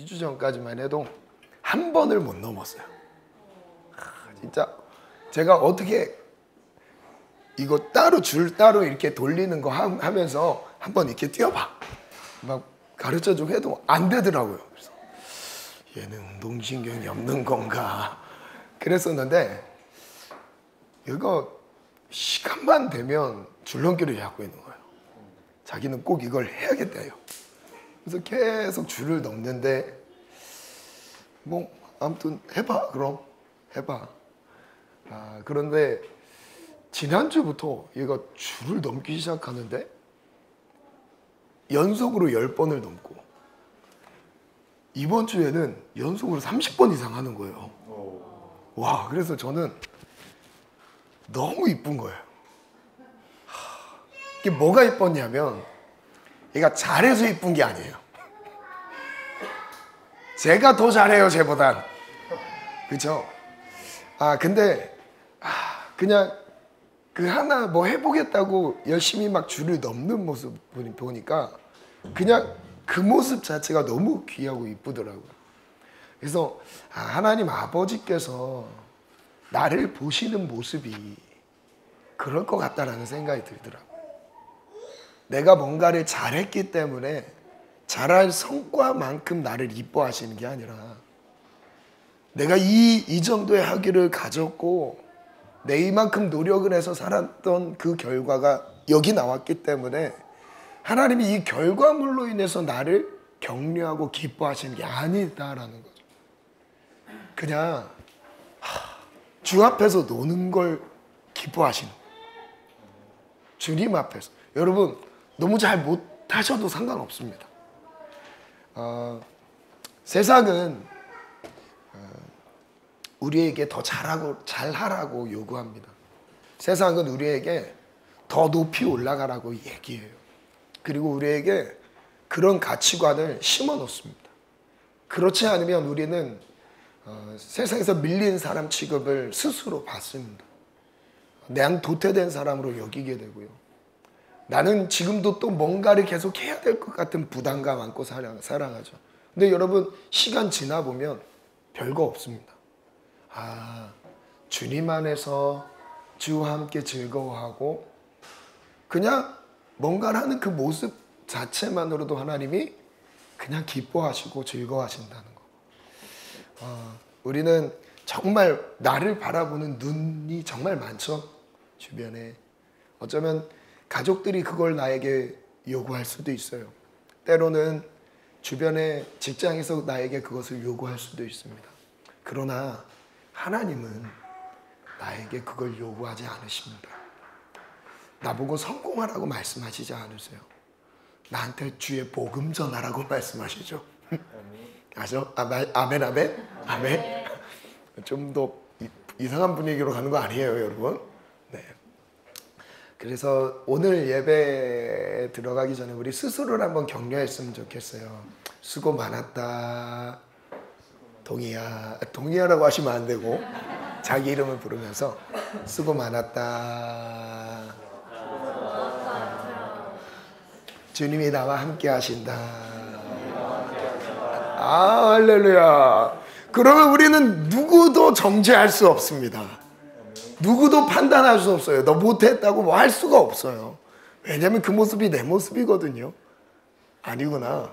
2주 전까지만 해도 한 번을 못 넘었어요. 진짜 제가 어떻게 이거 따로 줄 따로 이렇게 돌리는 거 하면서 한번 이렇게 뛰어봐 막 가르쳐주고 해도 안 되더라고요. 그래서 얘는 운동신경이 없는 건가 그랬었는데, 이거 시간만 되면 줄넘기를 잡고 있는 거예요. 자기는 꼭 이걸 해야겠대요. 그래서 계속 줄을 넘는데, 뭐 아무튼 해봐, 그럼 해봐. 그런데 지난주부터 얘가 줄을 넘기 시작하는데 연속으로 10번을 넘고, 이번 주에는 연속으로 30번 이상 하는 거예요. 와, 그래서 저는 너무 이쁜 거예요. 이게 뭐가 이뻤냐면, 얘가 잘해서 이쁜 게 아니에요. 제가 더 잘해요, 쟤보단. 그쵸? 근데 그냥 그 하나 뭐 해보겠다고 열심히 막 줄을 넘는 모습 보니까 그냥 그 모습 자체가 너무 귀하고 이쁘더라고요. 그래서 하나님 아버지께서 나를 보시는 모습이 그럴 것 같다라는 생각이 들더라고요. 내가 뭔가를 잘했기 때문에 잘할 성과만큼 나를 이뻐하시는 게 아니라, 내가 이 정도의 학위를 가졌고 내 이만큼 노력을 해서 살았던 그 결과가 여기 나왔기 때문에 하나님이 이 결과물로 인해서 나를 격려하고 기뻐하시는 게 아니다라는 거죠. 그냥 주 앞에서 노는 걸 기뻐하시는 거예요. 주님 앞에서. 여러분, 너무 잘 못하셔도 상관없습니다. 세상은 우리에게 더 잘하라고 요구합니다. 세상은 우리에게 더 높이 올라가라고 얘기해요. 그리고 우리에게 그런 가치관을 심어 놓습니다. 그렇지 않으면 우리는 세상에서 밀린 사람 취급을 스스로 받습니다. 난 도태된 사람으로 여기게 되고요. 나는 지금도 또 뭔가를 계속 해야 될 것 같은 부담감 안고 살아가죠. 근데 여러분, 시간 지나 보면 별거 없습니다. 주님 안에서 주와 함께 즐거워하고 그냥 뭔가를 하는 그 모습 자체만으로도 하나님이 그냥 기뻐하시고 즐거워하신다는 거. 우리는 정말 나를 바라보는 눈이 정말 많죠. 주변에. 어쩌면 가족들이 그걸 나에게 요구할 수도 있어요. 때로는 주변의 직장에서 나에게 그것을 요구할 수도 있습니다. 그러나 하나님은 나에게 그걸 요구하지 않으십니다. 나보고 성공하라고 말씀하시지 않으세요. 나한테 주의 복음 전하라고 말씀하시죠. 아죠? 아멘, 아멘, 아멘. 좀 더 이상한 분위기로 가는 거 아니에요, 여러분? 네. 그래서 오늘 예배에 들어가기 전에 우리 스스로를 한번 격려했으면 좋겠어요. 수고 많았다. 동의야라고 하시면 안 되고 자기 이름을 부르면서 수고 많았다. 주님이 나와 함께 하신다. 할렐루야. 그러면 우리는 누구도 정죄할 수 없습니다. 누구도 판단할 수 없어요. 너 못했다고 뭐 할 수가 없어요. 왜냐면 그 모습이 내 모습이거든요. 아니구나.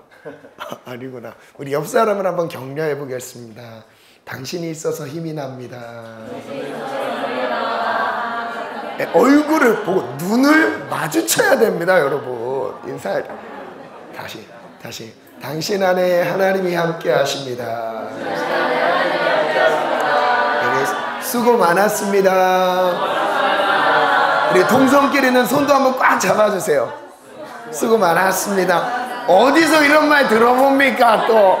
아니구나. 우리 옆 사람을 한번 격려해 보겠습니다. 당신이 있어서 힘이 납니다. 얼굴을 보고 눈을 마주쳐야 됩니다, 여러분. 인사. 다시. 당신 안에 하나님이 함께 하십니다. 수고 많았습니다. 우리 동성끼리는 손도 한번 꽉 잡아주세요. 수고 많았습니다. 어디서 이런 말 들어봅니까? 또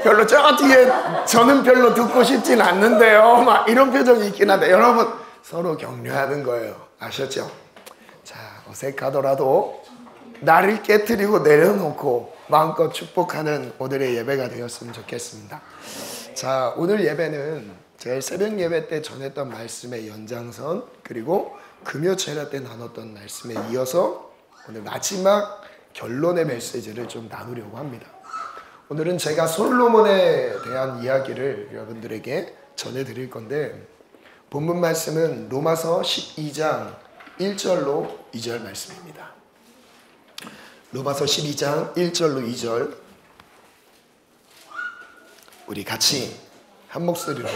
별로 저 뒤에 저는 별로 듣고 싶진 않는데요. 막 이런 표정이 있긴 한데, 여러분 서로 격려하는 거예요. 아셨죠? 자, 어색하더라도 나를 깨트리고 내려놓고 마음껏 축복하는 오늘의 예배가 되었으면 좋겠습니다. 자, 오늘 예배는 제 새벽 예배 때 전했던 말씀의 연장선, 그리고 금요 철야 때 나눴던 말씀에 이어서 오늘 마지막 결론의 메시지를 좀 나누려고 합니다. 오늘은 제가 솔로몬에 대한 이야기를 여러분들에게 전해드릴 건데, 본문 말씀은 로마서 12장 1절로 2절 말씀입니다. 로마서 12장 1절로 2절, 우리 같이 한 목소리로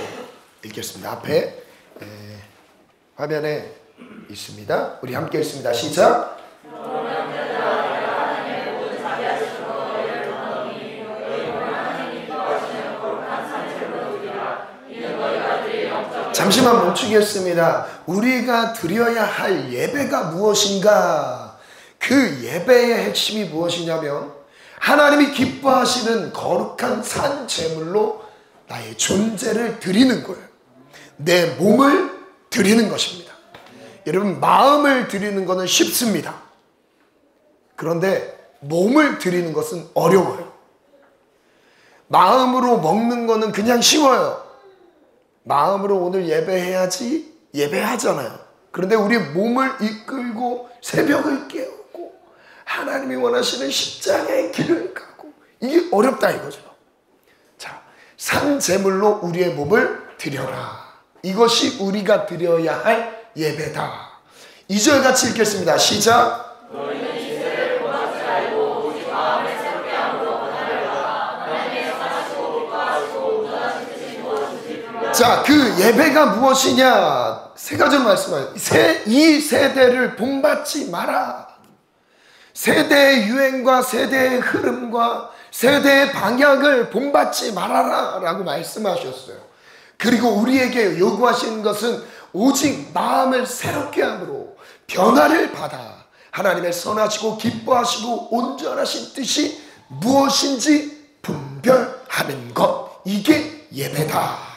읽겠습니다. 앞에 화면에 있습니다. 우리 함께 읽습니다. 시작. 잠시만 멈추겠습니다. 우리가 드려야 할 예배가 무엇인가? 그 예배의 핵심이 무엇이냐면 하나님이 기뻐하시는 거룩한 산 제물로 나의 존재를 드리는 거예요. 내 몸을 드리는 것입니다. 여러분, 마음을 드리는 것은 쉽습니다. 그런데 몸을 드리는 것은 어려워요. 마음으로 먹는 것은 그냥 쉬워요. 마음으로 오늘 예배해야지 예배하잖아요. 그런데 우리 몸을 이끌고 새벽을 깨우고 하나님이 원하시는 십자가의 길을 가고, 이게 어렵다 이거죠. 자, 산 제물로 우리의 몸을 드려라. 이것이 우리가 드려야 할 예배다. 2절 같이 읽겠습니다. 시작. 자, 그 예배가 무엇이냐? 세 가지로 말씀하세요. 이 세대를 본받지 마라. 세대의 유행과 세대의 흐름과 세대의 방향을 본받지 말아라 라고 말씀하셨어요. 그리고 우리에게 요구하시는 것은 오직 마음을 새롭게 함으로 변화를 받아 하나님의 선하시고 기뻐하시고 온전하신 뜻이 무엇인지 분별하는 것, 이게 예배다.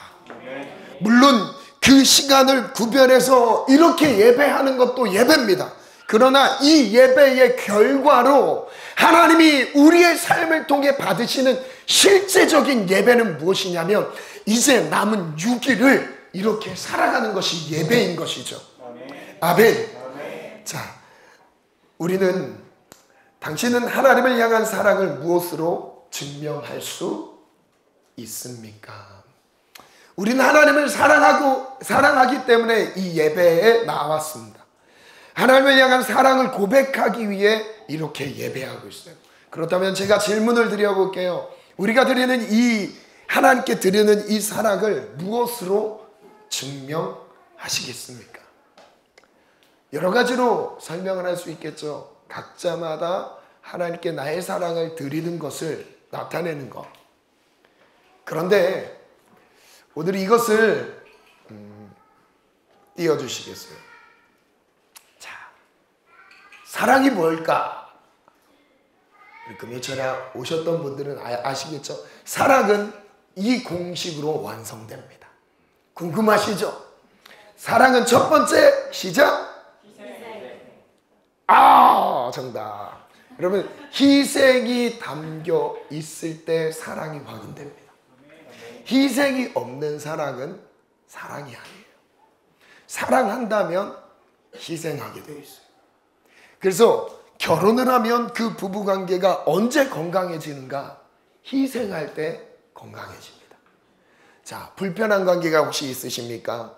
물론 그 시간을 구별해서 이렇게 예배하는 것도 예배입니다. 그러나 이 예배의 결과로 하나님이 우리의 삶을 통해 받으시는 실제적인 예배는 무엇이냐면, 이제 남은 6일을 이렇게 살아가는 것이 예배인 것이죠. 아멘. 자, 우리는, 당신은 하나님을 향한 사랑을 무엇으로 증명할 수 있습니까? 우리는 하나님을 사랑하기 때문에 이 예배에 나왔습니다. 하나님을 향한 사랑을 고백하기 위해 이렇게 예배하고 있어요. 그렇다면 제가 질문을 드려볼게요. 우리가 드리는 하나님께 드리는 이 사랑을 무엇으로 증명하시겠습니까? 여러 가지로 설명을 할 수 있겠죠. 각자마다 하나님께 나의 사랑을 드리는 것을 나타내는 것. 그런데 오늘 이것을 띄워주시겠어요? 자, 사랑이 뭘까? 금요일에 오셨던 분들은 아시겠죠? 사랑은 이 공식으로 완성됩니다. 궁금하시죠? 사랑은 첫 번째, 시작! 정답. 여러분, 희생이 담겨 있을 때 사랑이 확인됩니다. 희생이 없는 사랑은 사랑이 아니에요. 사랑한다면 희생하게 되어 있어요. 그래서 결혼을 하면 그 부부관계가 언제 건강해지는가? 희생할 때 건강해집니다. 자, 불편한 관계가 혹시 있으십니까?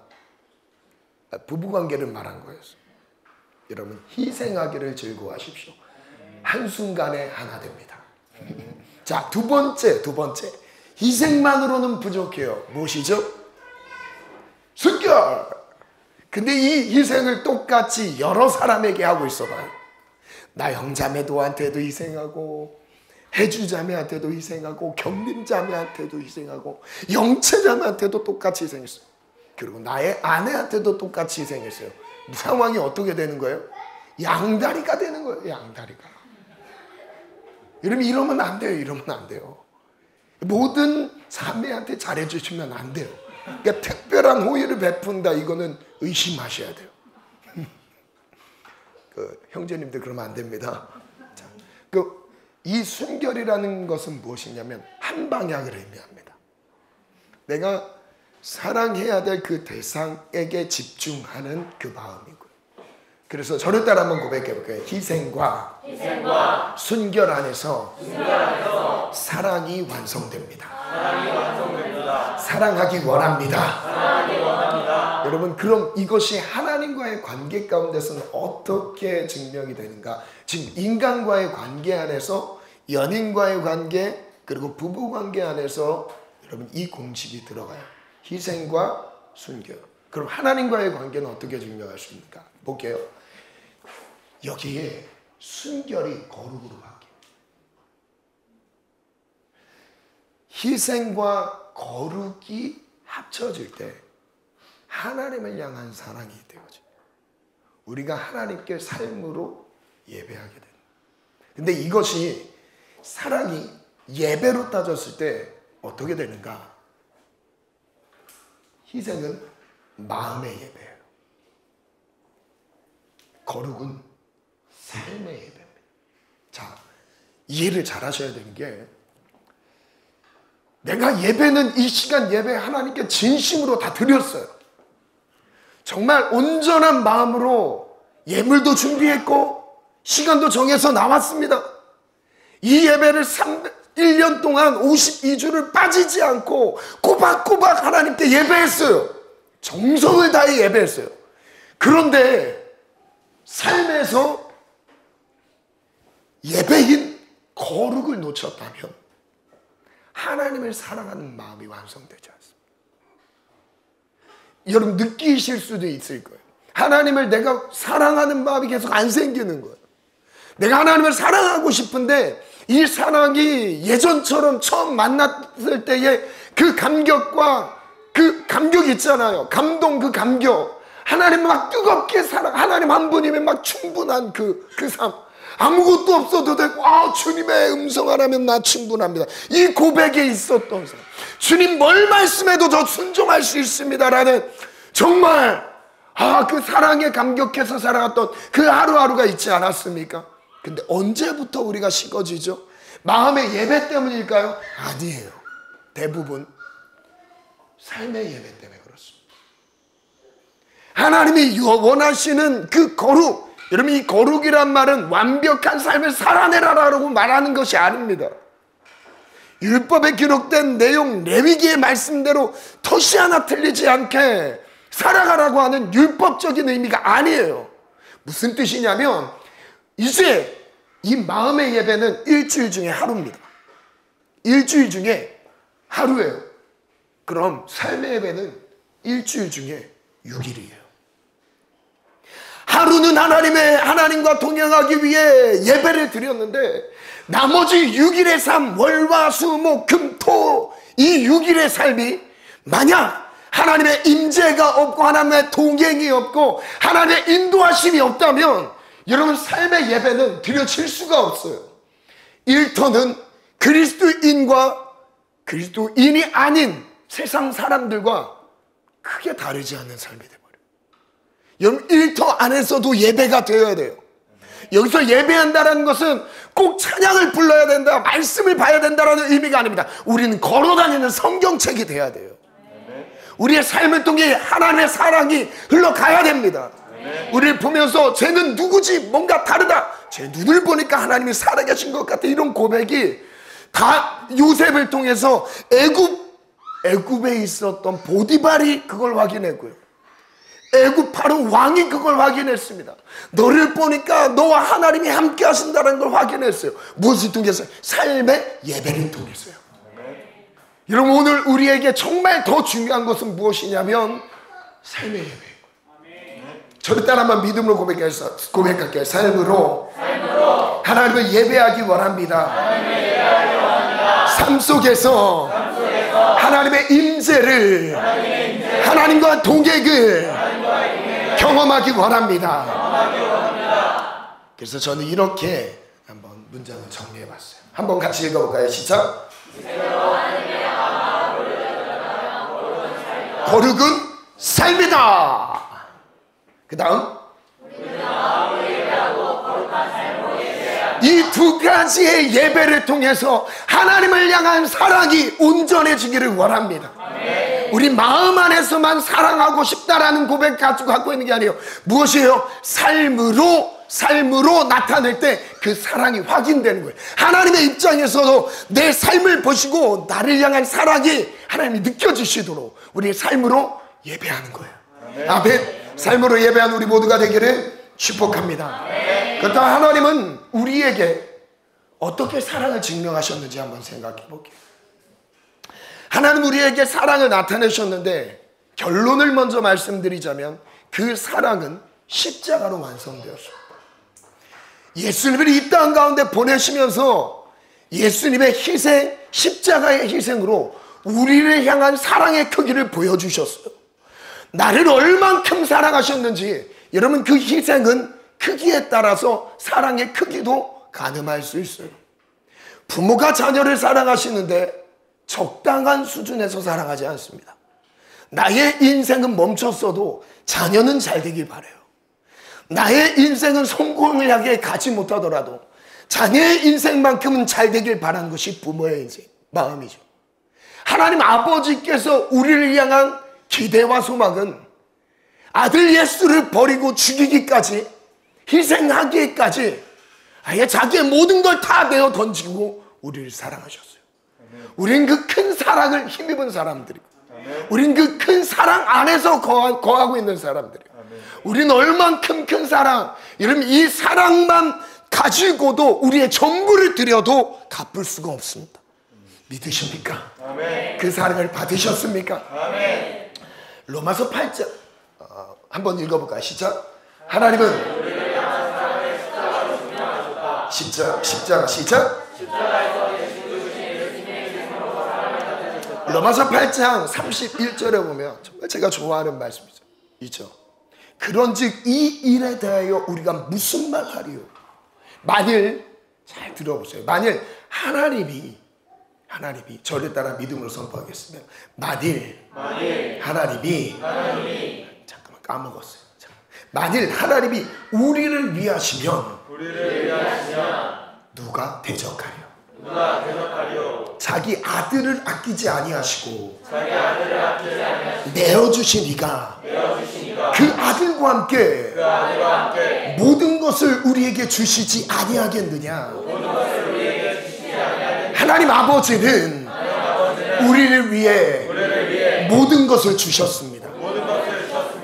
부부관계를 말한 거였어요. 여러분, 희생하기를 즐거워하십시오. 한순간에 하나 됩니다. 자, 두 번째. 희생만으로는 부족해요. 무엇이죠? 순결. 근데 이 희생을 똑같이 여러 사람에게 하고 있어봐요. 나 형자매도한테도 희생하고, 해주자매한테도 희생하고, 경림자매한테도 희생하고, 영체자매한테도 똑같이 희생했어요. 그리고 나의 아내한테도 똑같이 희생했어요. 상황이 어떻게 되는 거예요? 양다리가 되는 거예요. 양다리가. 여러분, 이러면 안 돼요. 이러면 안 돼요. 모든 자매한테 잘해주시면 안 돼요. 그러니까 특별한 호의를 베푼다, 이거는 의심하셔야 돼요. 형제님들 그러면 안 됩니다. 자, 이 순결이라는 것은 무엇이냐면 한 방향을 의미합니다. 내가 사랑해야 될 그 대상에게 집중하는 그 마음이고요. 그래서 저를 따라 한번 고백해 볼게요. 희생과 순결 안에서 사랑이 완성됩니다. 사랑하기 원합니다. 여러분, 그럼 이것이 하나님과의 관계 가운데서는 어떻게 증명이 되는가? 지금 인간과의 관계 안에서, 연인과의 관계, 그리고 부부 관계 안에서 여러분 이 공식이 들어가요. 희생과 순결. 그럼 하나님과의 관계는 어떻게 증명할 수 있습니까? 볼게요. 여기에 순결이 거룩으로 바뀌어요. 희생과 거룩이 합쳐질 때 하나님을 향한 사랑이 되어져요. 우리가 하나님께 삶으로 예배하게 됩니다. 근데 이것이 사랑이 예배로 따졌을 때 어떻게 되는가? 희생은 마음의 예배예요. 거룩은 삶의 예배입니다. 자, 이해를 잘 하셔야 되는 게, 내가 예배는 이 시간 예배 하나님께 진심으로 다 드렸어요. 정말 온전한 마음으로 예물도 준비했고 시간도 정해서 나왔습니다. 이 예배를 1년 동안 52주를 빠지지 않고 꼬박꼬박 하나님께 예배했어요. 정성을 다해 예배했어요. 그런데 삶에서 예배인 거룩을 놓쳤다면 하나님을 사랑하는 마음이 완성되지 않습니다. 여러분 느끼실 수도 있을 거예요. 하나님을 내가 사랑하는 마음이 계속 안 생기는 거예요. 내가 하나님을 사랑하고 싶은데 이 사랑이 예전처럼 처음 만났을 때의 그 감격과 그 감격이 있잖아요. 감동, 그 감격. 하나님 막 뜨겁게 사랑, 하나님 한 분이면 막 충분한 그 삶. 아무것도 없어도 되고, 주님의 음성 하나면 나 충분합니다. 이 고백에 있었던 사람. 주님 뭘 말씀해도 저 순종할 수 있습니다라는 정말 그 사랑에 감격해서 살아갔던 그 하루하루가 있지 않았습니까? 근데 언제부터 우리가 식어지죠? 마음의 예배 때문일까요? 아니에요. 대부분 삶의 예배 때문에 그렇습니다. 하나님이 원하시는 그 거룩, 여러분 이 거룩이란 말은 완벽한 삶을 살아내라라고 말하는 것이 아닙니다. 율법에 기록된 내용, 레위기의 말씀대로 토시 하나 틀리지 않게 살아가라고 하는 율법적인 의미가 아니에요. 무슨 뜻이냐면 이제 이 마음의 예배는 일주일 중에 하루입니다. 일주일 중에 하루예요. 그럼 삶의 예배는 일주일 중에 6일이에요. 하루는 하나님과 동행하기 위해 예배를 드렸는데 나머지 6일의 삶, 월화 수목 금 토, 이 6일의 삶이 만약 하나님의 임재가 없고 하나님의 동행이 없고 하나님의 인도하심이 없다면 여러분 삶의 예배는 드려질 수가 없어요. 일터는 그리스도인과 그리스도인이 아닌 세상 사람들과 크게 다르지 않는 삶이 돼버려요. 여러분 일터 안에서도 예배가 되어야 돼요. 여기서 예배한다는 것은 꼭 찬양을 불러야 된다, 말씀을 봐야 된다는 의미가 아닙니다. 우리는 걸어다니는 성경책이 돼야 돼요. 우리의 삶을 통해 하나님의 사랑이 흘러가야 됩니다. 우리를 보면서 쟤는 누구지? 뭔가 다르다. 쟤 눈을 보니까 하나님이 살아계신 것 같아. 이런 고백이 다 요셉을 통해서 애굽에 있었던 보디발이 그걸 확인했고요. 애굽 바로 왕이 그걸 확인했습니다. 너를 보니까 너와 하나님이 함께 하신다는 걸 확인했어요. 무엇을 통해서? 삶의 예배를 통해서요. 여러분 오늘 우리에게 정말 더 중요한 것은 무엇이냐면 삶의 예배. 저를 따라 한번 믿음으로 고백할게요. 삶으로 하나님을 예배하기 원합니다. 삶 속에서 하나님의 임재를, 하나님과 동행을 경험하기 원합니다. 그래서 저는 이렇게 한번 문장을 정리해봤어요. 한번 같이 읽어볼까요? 시작. 거룩은 삶이다. 그 다음 이 두 가지의 예배를 통해서 하나님을 향한 사랑이 온전해지기를 원합니다. 우리 마음 안에서만 사랑하고 싶다라는 고백 가지고 갖고 있는 게 아니에요. 무엇이에요? 삶으로 나타낼 때 그 사랑이 확인되는 거예요. 하나님의 입장에서도 내 삶을 보시고 나를 향한 사랑이 하나님이 느껴지시도록 우리의 삶으로 예배하는 거예요. 아멘. 삶으로 예배하는 우리 모두가 되기를 축복합니다. 그렇다면 하나님은 우리에게 어떻게 사랑을 증명하셨는지 한번 생각해 볼게요. 하나님 우리에게 사랑을 나타내셨는데 결론을 먼저 말씀드리자면 그 사랑은 십자가로 완성되었습니다. 예수님을 이 땅 가운데 보내시면서 예수님의 희생, 십자가의 희생으로 우리를 향한 사랑의 크기를 보여주셨어요. 나를 얼만큼 사랑하셨는지 여러분 그 희생은 크기에 따라서 사랑의 크기도 가늠할 수 있어요. 부모가 자녀를 사랑하시는데 적당한 수준에서 사랑하지 않습니다. 나의 인생은 멈췄어도 자녀는 잘 되길 바라요. 나의 인생은 성공을 향해 가지 못하더라도 자녀의 인생만큼은 잘 되길 바라는 것이 부모의 인생, 마음이죠. 하나님 아버지께서 우리를 향한 기대와 소망은 아들 예수를 버리고 죽이기까지, 희생하기까지 아예 자기의 모든 걸 다 내어 던지고 우리를 사랑하셨어요. 우린 그 큰 사랑을 힘입은 사람들이고, 우린 그 큰 사랑 안에서 거하고 있는 사람들이에요. 우린 얼만큼 큰 사랑, 여러분 이 사랑만 가지고도 우리의 전부를 드려도 갚을 수가 없습니다. 믿으십니까? 그 사랑을 받으셨습니까? 로마서 8장 한번 읽어볼까요? 시작. 하나님은 십자가 시작. 로마서 8장 31절에 보면 정말 제가 좋아하는 말씀이죠. 그런즉 이 일에 대하여 우리가 무슨 말 하리요? 만일, 잘 들어보세요. 만일 하나님이 저를 따라 믿음으로 선포하겠습니다. 만일 하나님이 잠깐만 까먹었어요. 만일 하나님이 우리를 위하시면 누가 대적하려? 자기 아들을 아끼지 아니하시고 내어주신 이가 그 아들과 함께 모든 것을 우리에게 주시지 아니하겠느냐. 하나님 아버지는 우리를 위해 모든 것을 주셨습니다.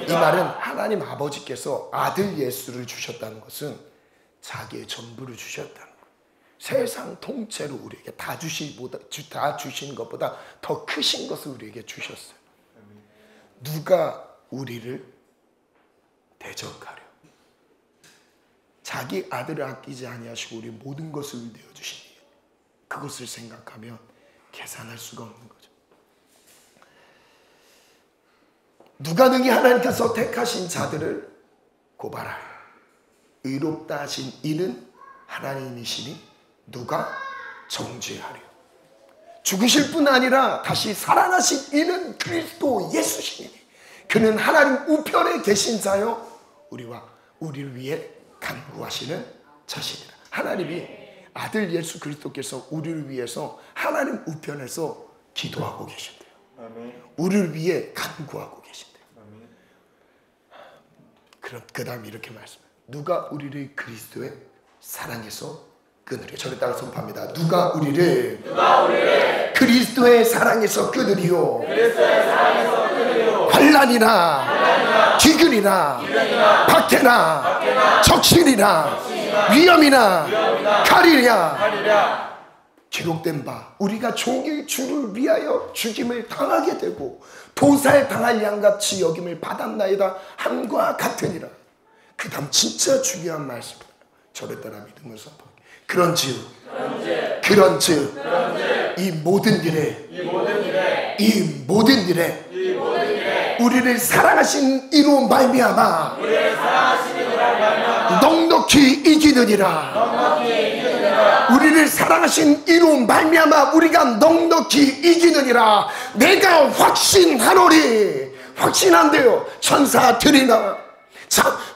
이 말은 하나님 아버지께서 아들 예수를 주셨다는 것은 자기의 전부를 주셨다는 거예요. 세상 통째로 우리에게 다 주신 것보다 더 크신 것을 우리에게 주셨어요. 누가 우리를 대적하려? 자기 아들을 아끼지 아니하시고 우리 모든 것을 내어주시니 그것을 생각하면 계산할 수가 없는 거죠. 누가 능히 하나님께서 택하신 자들을 고발하여 의롭다 하신 이는 하나님이시니 누가 정죄하려? 죽으실 뿐 아니라 다시 살아나신 이는 그리스도 예수시니 그는 하나님 우편에 계신 자요 우리를 위해 간구하시는 자신이라. 하나님이 아들 예수 그리스도께서 우리를 위해서 하나님 우편에서 기도하고 계신대요. 우리를 위해 간구하고 계신대요. 그 다음 이렇게 말씀해요. 누가 우리를 그리스도의 사랑에서 끊으리요? 저를 따라 선포합니다. 누가 우리를 그리스도의 사랑에서 끊으리요? 환난이나 기근이나 박해나 적신이나 위험이나 가리랴 기록된 바 우리가 종일 주를 위하여 죽임을 당하게 되고 도살당할 양같이 여김을 받았나이다 함과 같으니라. 그 다음 진짜 중요한 말씀입니다. 저를 따라 믿음을 선포합니다. 그런즉 이 모든 일에 우리를 사랑하신 이로 말미암아 넉넉히 이기느니라. 우리를 사랑하신 이로 말미암아 우리가 넉넉히 이기느니라. 내가 확신한대요. 천사들이나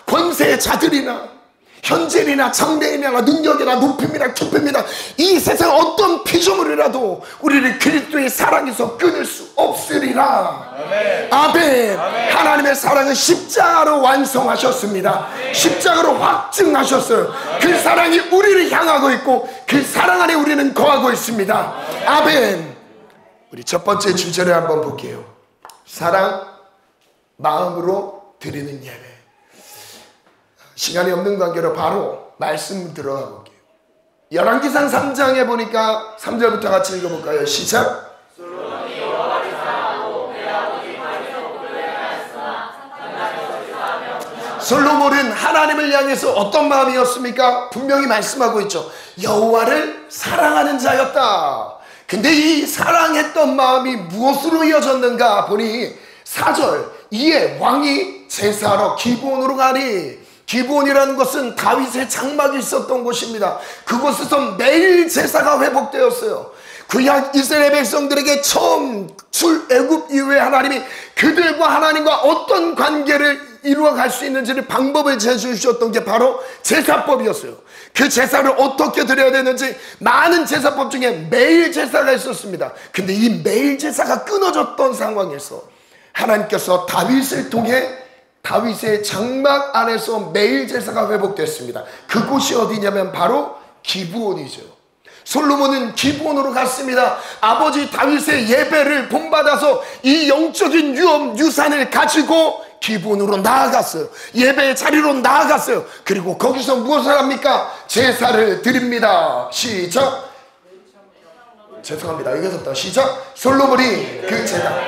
권세자들이나 현재이나 장래이나 능력이나 높임이나 깊음이나 이 세상 어떤 피조물이라도 우리를 그리스도의 사랑에서 끊을 수 없습니다. 없으리라. 아멘. 하나님의 사랑은 십자가로 완성하셨습니다. 십자가로 확증하셨어요. 그 사랑이 우리를 향하고 있고 그 사랑 안에 우리는 거하고 있습니다. 아멘. 우리 첫 번째 주제를 한번 볼게요. 사랑, 마음으로 드리는 예배. 시간이 없는 관계로 바로 말씀 들어가 볼게요. 열왕기상 3장에 보니까 3절부터 같이 읽어볼까요? 시작. 솔로몬은 하나님을 향해서 어떤 마음이었습니까? 분명히 말씀하고 있죠. 여호와를 사랑하는 자였다. 근데 이 사랑했던 마음이 무엇으로 이어졌는가 보니 4절 이에 왕이 제사하러 기브온으로 가니, 기브온이라는 것은 다윗의 장막이 있었던 곳입니다. 그곳에서 매일 제사가 회복되었어요. 구약 이스라엘 백성들에게 처음 출애굽 이후에 하나님이 그들과 하나님과 어떤 관계를 이루어갈 수 있는지를 방법을 제시해주셨던 게 바로 제사법이었어요. 그 제사를 어떻게 드려야 되는지 많은 제사법 중에 매일 제사가 있었습니다. 근데 이 매일 제사가 끊어졌던 상황에서 하나님께서 다윗을 통해 다윗의 장막 안에서 매일 제사가 회복됐습니다. 그곳이 어디냐면 바로 기브온이죠. 솔로몬은 기브온으로 갔습니다. 아버지 다윗의 예배를 본받아서 이 영적인 유산을 가지고 기브온으로 나아갔어요. 예배의 자리로 나아갔어요. 그리고 거기서 무엇을 합니까? 제사를 드립니다. 시작. 죄송합니다. 여기서부터 시작. 솔로몬이 그 제사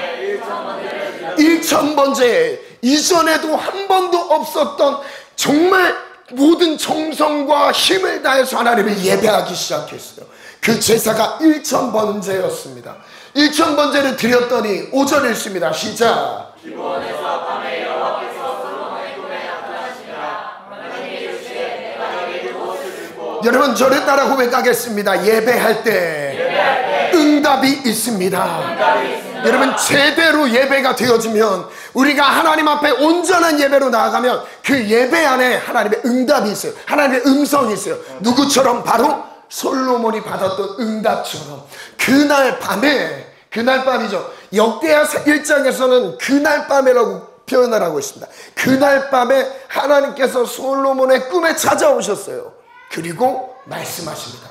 1000번째, 이전에도 한 번도 없었던 정말 모든 정성과 힘을 다해서 하나님을 예배하기 시작했어요. 그 제사가 1000번째였습니다. 1000번째를 드렸더니 5절 읽습니다. 시작. 기브온에서 밤에 여호와께서 솔로몬의 꿈에 나타나시니라. 하나님의 이르시되 내가 너에게 무엇을 주고. 여러분 저를 따라 고백하겠습니다. 예배할 때 응답이 있습니다. 여러분 제대로 예배가 되어지면, 우리가 하나님 앞에 온전한 예배로 나아가면 그 예배 안에 하나님의 응답이 있어요. 하나님의 음성이 있어요. 누구처럼? 바로 솔로몬이 받았던 응답처럼. 그날 밤이죠. 역대하 1장에서는 그날 밤이라고 표현을 하고 있습니다. 그날 밤에 하나님께서 솔로몬의 꿈에 찾아오셨어요. 그리고 말씀하십니다.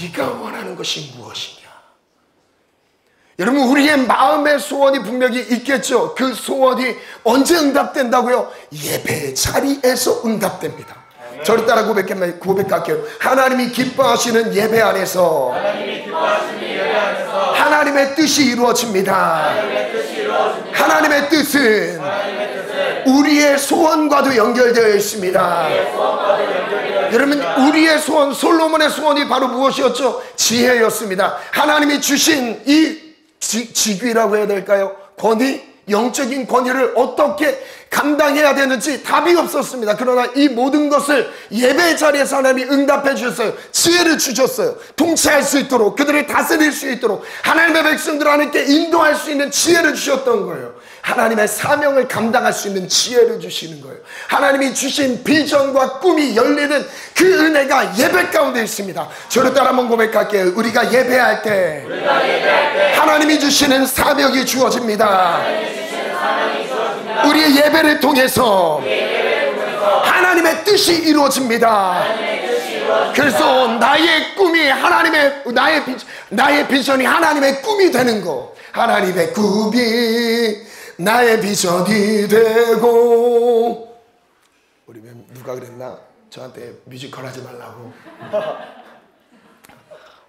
네가 원하는 것이 무엇이냐? 여러분 우리의 마음의 소원이 분명히 있겠죠. 그 소원이 언제 응답된다고요? 예배 자리에서 응답됩니다. 저를 따라 고백할게요. 하나님이 기뻐하시는 예배 안에서 하나님의 뜻이 이루어집니다. 하나님의 뜻은 우리의 소원과도 연결되어 있습니다. 여러분 우리의 소원, 솔로몬의 소원이 바로 무엇이었죠? 지혜였습니다. 하나님이 주신 이 직위라고 해야 될까요? 권위, 영적인 권위를 어떻게 감당해야 되는지 답이 없었습니다. 그러나 이 모든 것을 예배 자리에서 하나님이 응답해 주셨어요. 지혜를 주셨어요. 통치할 수 있도록, 그들을 다스릴 수 있도록, 하나님의 백성들 하나님께 인도할 수 있는 지혜를 주셨던 거예요. 하나님의 사명을 감당할 수 있는 지혜를 주시는 거예요. 하나님이 주신 비전과 꿈이 열리는 그 은혜가 예배 가운데 있습니다. 저를 따라 한번 고백할게요. 우리가 예배할 때 하나님이 주시는 사명이 주어집니다. 우리의 예배를 통해서 하나님의 뜻이 이루어집니다. 그래서 나의 꿈이 나의 비전이 하나님의 꿈이 되는 거. 하나님의 꿈이 나의 비전이 되고. 우리 누가 그랬나? 저한테 뮤지컬 하지 말라고.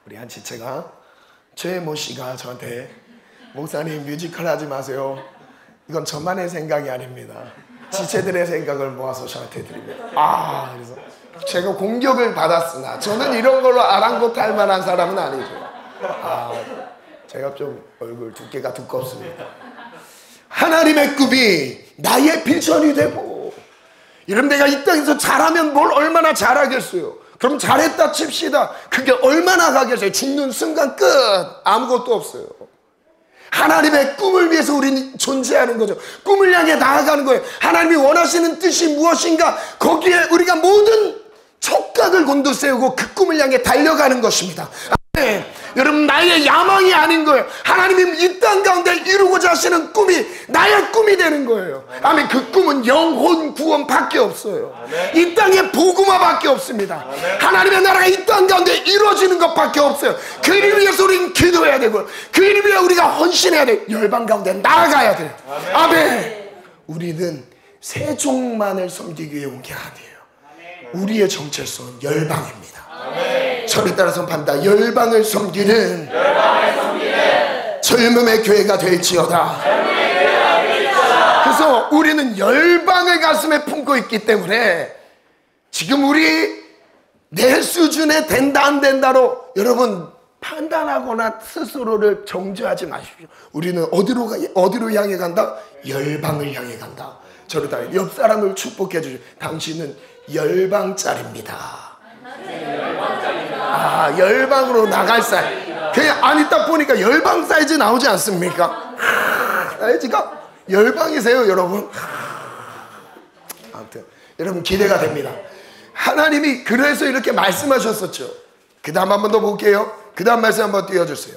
우리 한 지체가 최모 씨가 저한테 목사님 뮤지컬 하지 마세요. 이건 저만의 생각이 아닙니다. 지체들의 생각을 모아서 저한테 드립니다. 그래서 제가 공격을 받았으나 저는 이런 걸로 아랑곳할 만한 사람은 아니죠. 제가 좀 얼굴 두께가 두껍습니다. 하나님의 꿈이 나의 비전이 되고, 여러분 내가 이 땅에서 잘하면 뭘 얼마나 잘하겠어요? 그럼 잘했다 칩시다. 그게 얼마나 가겠어요? 죽는 순간 끝. 아무것도 없어요. 하나님의 꿈을 위해서 우리는 존재하는 거죠. 꿈을 향해 나아가는 거예요. 하나님이 원하시는 뜻이 무엇인가, 거기에 우리가 모든 촉각을 곤두세우고 그 꿈을 향해 달려가는 것입니다. 여러분, 나의 야망이 아닌 거예요. 하나님이 이 땅 가운데 이루고자 하시는 꿈이 나의 꿈이 되는 거예요. 아멘. 그 꿈은 영혼 구원밖에 없어요. 이 땅에 복음화밖에 없습니다. 하나님의 나라가 이 땅 가운데 이루어지는 것밖에 없어요. 그 일을 위해서 우리는 기도해야 되고, 그 일을 위해 우리가 헌신해야 돼요. 열방 가운데 나아가야 돼요. 아멘. 우리는 세종만을 섬기기 위해 온 게 아니에요. 우리의 정체성은 열방입니다. 저를 따라 선포합니다. 열방을 섬기는 젊음의 교회가 될지어다. 그래서 우리는 열방을 가슴에 품고 있기 때문에 지금 우리 내 수준에 된다 안 된다로 여러분 판단하거나 스스로를 정죄하지 마십시오. 우리는 어디로 향해 간다? 열방을 향해 간다. 저를 따라 옆 사람을 축복해 주시오. 당신은 열방짜리입니다. 아, 열방으로 나갈 사이즈. 그냥 아니 딱 보니까 열방 사이즈 나오지 않습니까? 사이즈가 열방이세요, 여러분. 아무튼 여러분 기대가 됩니다. 하나님이 그래서 이렇게 말씀하셨었죠. 그 다음 한 번 더 볼게요. 그 다음 말씀 한번 띄워주세요.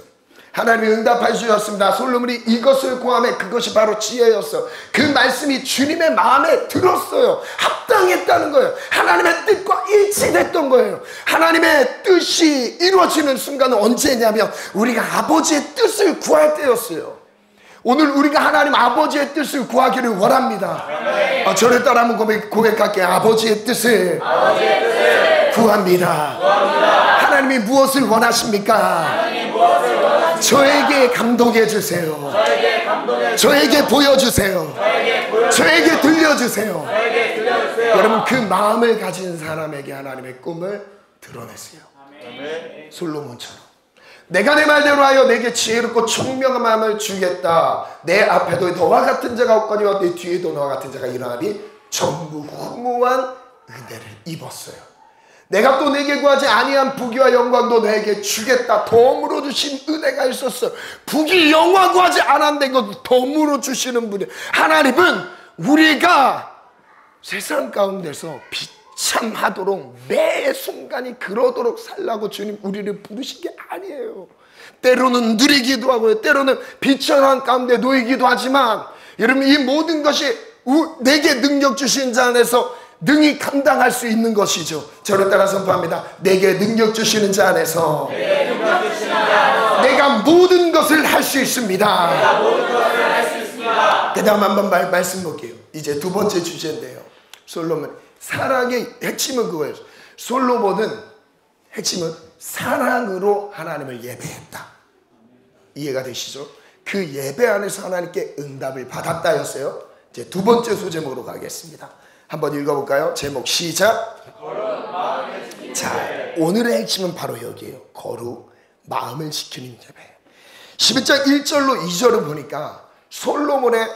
하나님이 응답해 주셨습니다. 솔로몬이 이것을 구하매 그것이 바로 지혜였어. 그 말씀이 주님의 마음에 들었어요. 합당했다는 거예요. 하나님의 뜻과 일치됐던 거예요. 하나님의 뜻이 이루어지는 순간은 언제냐면 우리가 아버지의 뜻을 구할 때였어요. 오늘 우리가 하나님 아버지의 뜻을 구하기를 원합니다. 저를 따라 한번 고백할게요. 아버지의 뜻을 구합니다. 하나님이 무엇을 원하십니까? 저에게 감동해 주세요. 저에게 보여주세요. 저에게 들려주세요. 여러분, 그 마음을 가진 사람에게 하나님의 꿈을 드러냈어요. 솔로몬처럼 내가 내 말대로 하여 내게 지혜롭고 총명한 마음을 주겠다. 내 앞에도 너와 같은 자가 없거니와 내 뒤에도 너와 같은 자가 일어나니 전부 후무한 은혜를 입었어요. 내가 또 내게 구하지 아니한 부귀와 영광도 내게 주겠다. 덤으로 주신 은혜가 있었어. 부귀 영광 구하지 않았는데 이거 덤으로 주시는 분이에요. 하나님은 우리가 세상 가운데서 비참하도록 매 순간이 그러도록 살라고 주님 우리를 부르신 게 아니에요. 때로는 누리기도 하고요, 때로는 비천한 가운데 놓이기도 하지만 여러분, 이 모든 것이 내게 능력 주신 자 안에서 능히 감당할 수 있는 것이죠. 저를 따라 선포합니다. 내게 능력 주시는 자 안에서 내가 모든 것을 할 수 있습니다. 그 다음 한번 말씀 볼게요. 이제 두 번째 주제인데요. 솔로몬, 사랑의 핵심은 그거예요. 솔로몬은 핵심은 사랑으로 하나님을 예배했다. 이해가 되시죠? 그 예배 안에서 하나님께 응답을 받았다였어요. 이제 두 번째 소제목으로 가겠습니다. 한번 읽어볼까요? 제목 시작. 자, 오늘의 핵심은 바로 여기에요. 거룩, 마음을 지키는 예배. 11장 1절로 2절을 보니까 솔로몬의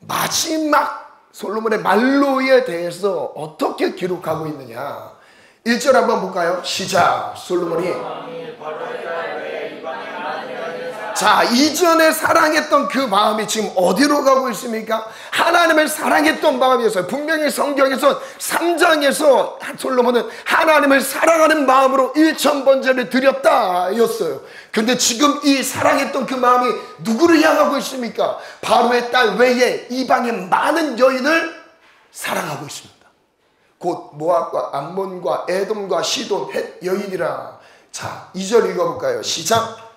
마지막 솔로몬의 말로에 대해서 어떻게 기록하고 있느냐. 1절 한번 볼까요? 시작. 솔로몬이 자, 이전에 사랑했던 그 마음이 지금 어디로 가고 있습니까? 하나님을 사랑했던 마음이었어요. 분명히 성경에서 3장에서 솔로몬은 하나님을 사랑하는 마음으로 1000번제를 드렸다 였어요. 근데 지금 이 사랑했던 그 마음이 누구를 향하고 있습니까? 바로의 딸 외에 이방의 많은 여인을 사랑하고 있습니다. 곧 모압과 암몬과 에돔과 시돈 헷 여인이라. 자, 2절 읽어볼까요? 시작.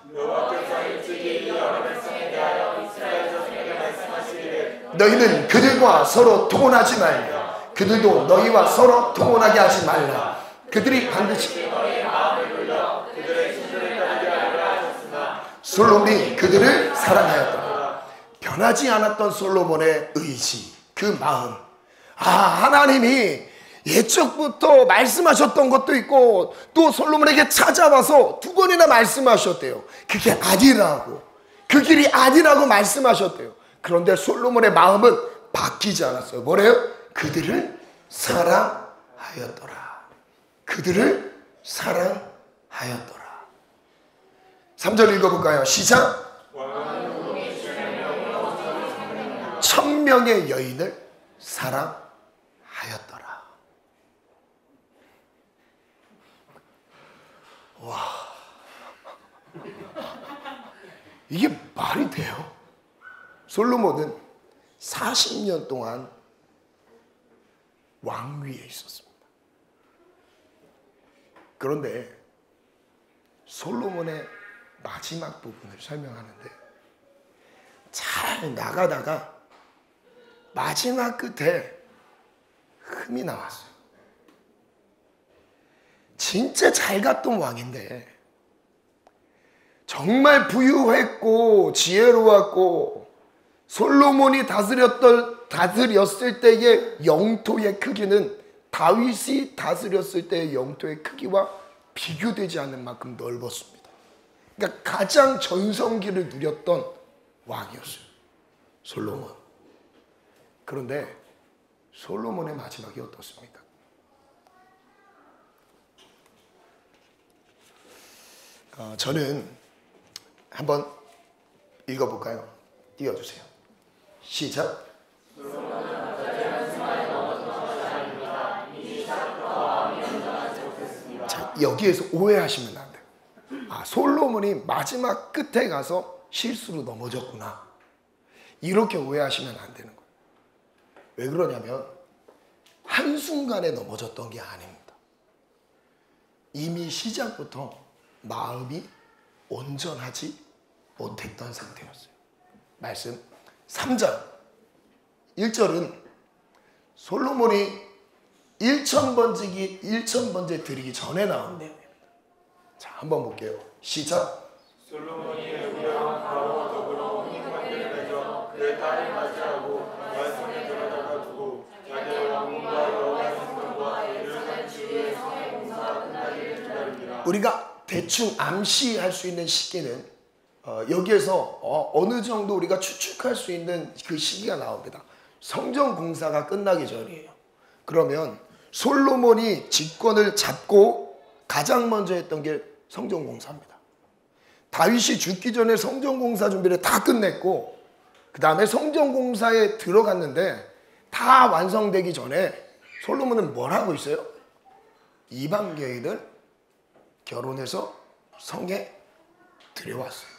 너희는 그들과 서로 통혼하지 말라. 그들도 너희와 서로 통혼하게 하지 말라. 그들이 반드시 솔로몬이 그들을 사랑하였다. 변하지 않았던 솔로몬의 의지, 그 마음. 하나님이 예적부터 말씀하셨던 것도 있고 또 솔로몬에게 찾아와서 2번이나 말씀하셨대요. 그게 아니라고, 그 길이 아니라고 말씀하셨대요. 그런데 솔로몬의 마음은 바뀌지 않았어요. 뭐래요? 그들을 사랑하였더라. 그들을 사랑하였더라. 3절 읽어볼까요? 시작. 1000명의 여인을 사랑하였더라. 와. 이게 말이 돼요? 솔로몬은 40년 동안 왕위에 있었습니다. 그런데 솔로몬의 마지막 부분을 설명하는데 잘 나가다가 마지막 끝에 흠이 나왔어요. 진짜 잘 갔던 왕인데 정말 부유했고 지혜로웠고 솔로몬이 다스렸을 때의 영토의 크기는 다윗이 다스렸을 때의 영토의 크기와 비교되지 않는 만큼 넓었습니다. 그러니까 가장 전성기를 누렸던 왕이었어요, 솔로몬. 그런데 솔로몬의 마지막이 어떻습니까? 저는 한번 읽어볼까요? 띄워주세요. 시작. 자, 여기에서 오해하시면 안 돼요. 솔로몬이 마지막 끝에 가서 실수로 넘어졌구나, 이렇게 오해하시면 안 되는 거예요. 왜 그러냐면 한순간에 넘어졌던 게 아닙니다. 이미 시작부터 마음이 온전하지 못했던 상태였어요. 말씀 3장 1절은 솔로몬이 1,000번째 드리기 전에 나온 내용입니다. 자, 한번 볼게요. 시작. 솔로몬이 애굽왕 바로와 더불어 혼인관계를 맺어 그의 딸을 맞이하고 말씀에 들어다가 두고 자기의 왕궁과 여호와의 성전과 예루살렘 주위의 성의 공사가 끝나기를 기다립니다. 우리가 대충 암시할 수 있는 시기는 여기에서 어느 정도 우리가 추측할 수 있는 그 시기가 나옵니다. 성전 공사가 끝나기 전이에요. 그러면 솔로몬이 집권을 잡고 가장 먼저 했던 게 성전 공사입니다. 다윗이 죽기 전에 성전 공사 준비를 다 끝냈고 그 다음에 성전 공사에 들어갔는데 다 완성되기 전에 솔로몬은 뭘 하고 있어요? 이방 여인을 결혼해서 성에 들여왔어요.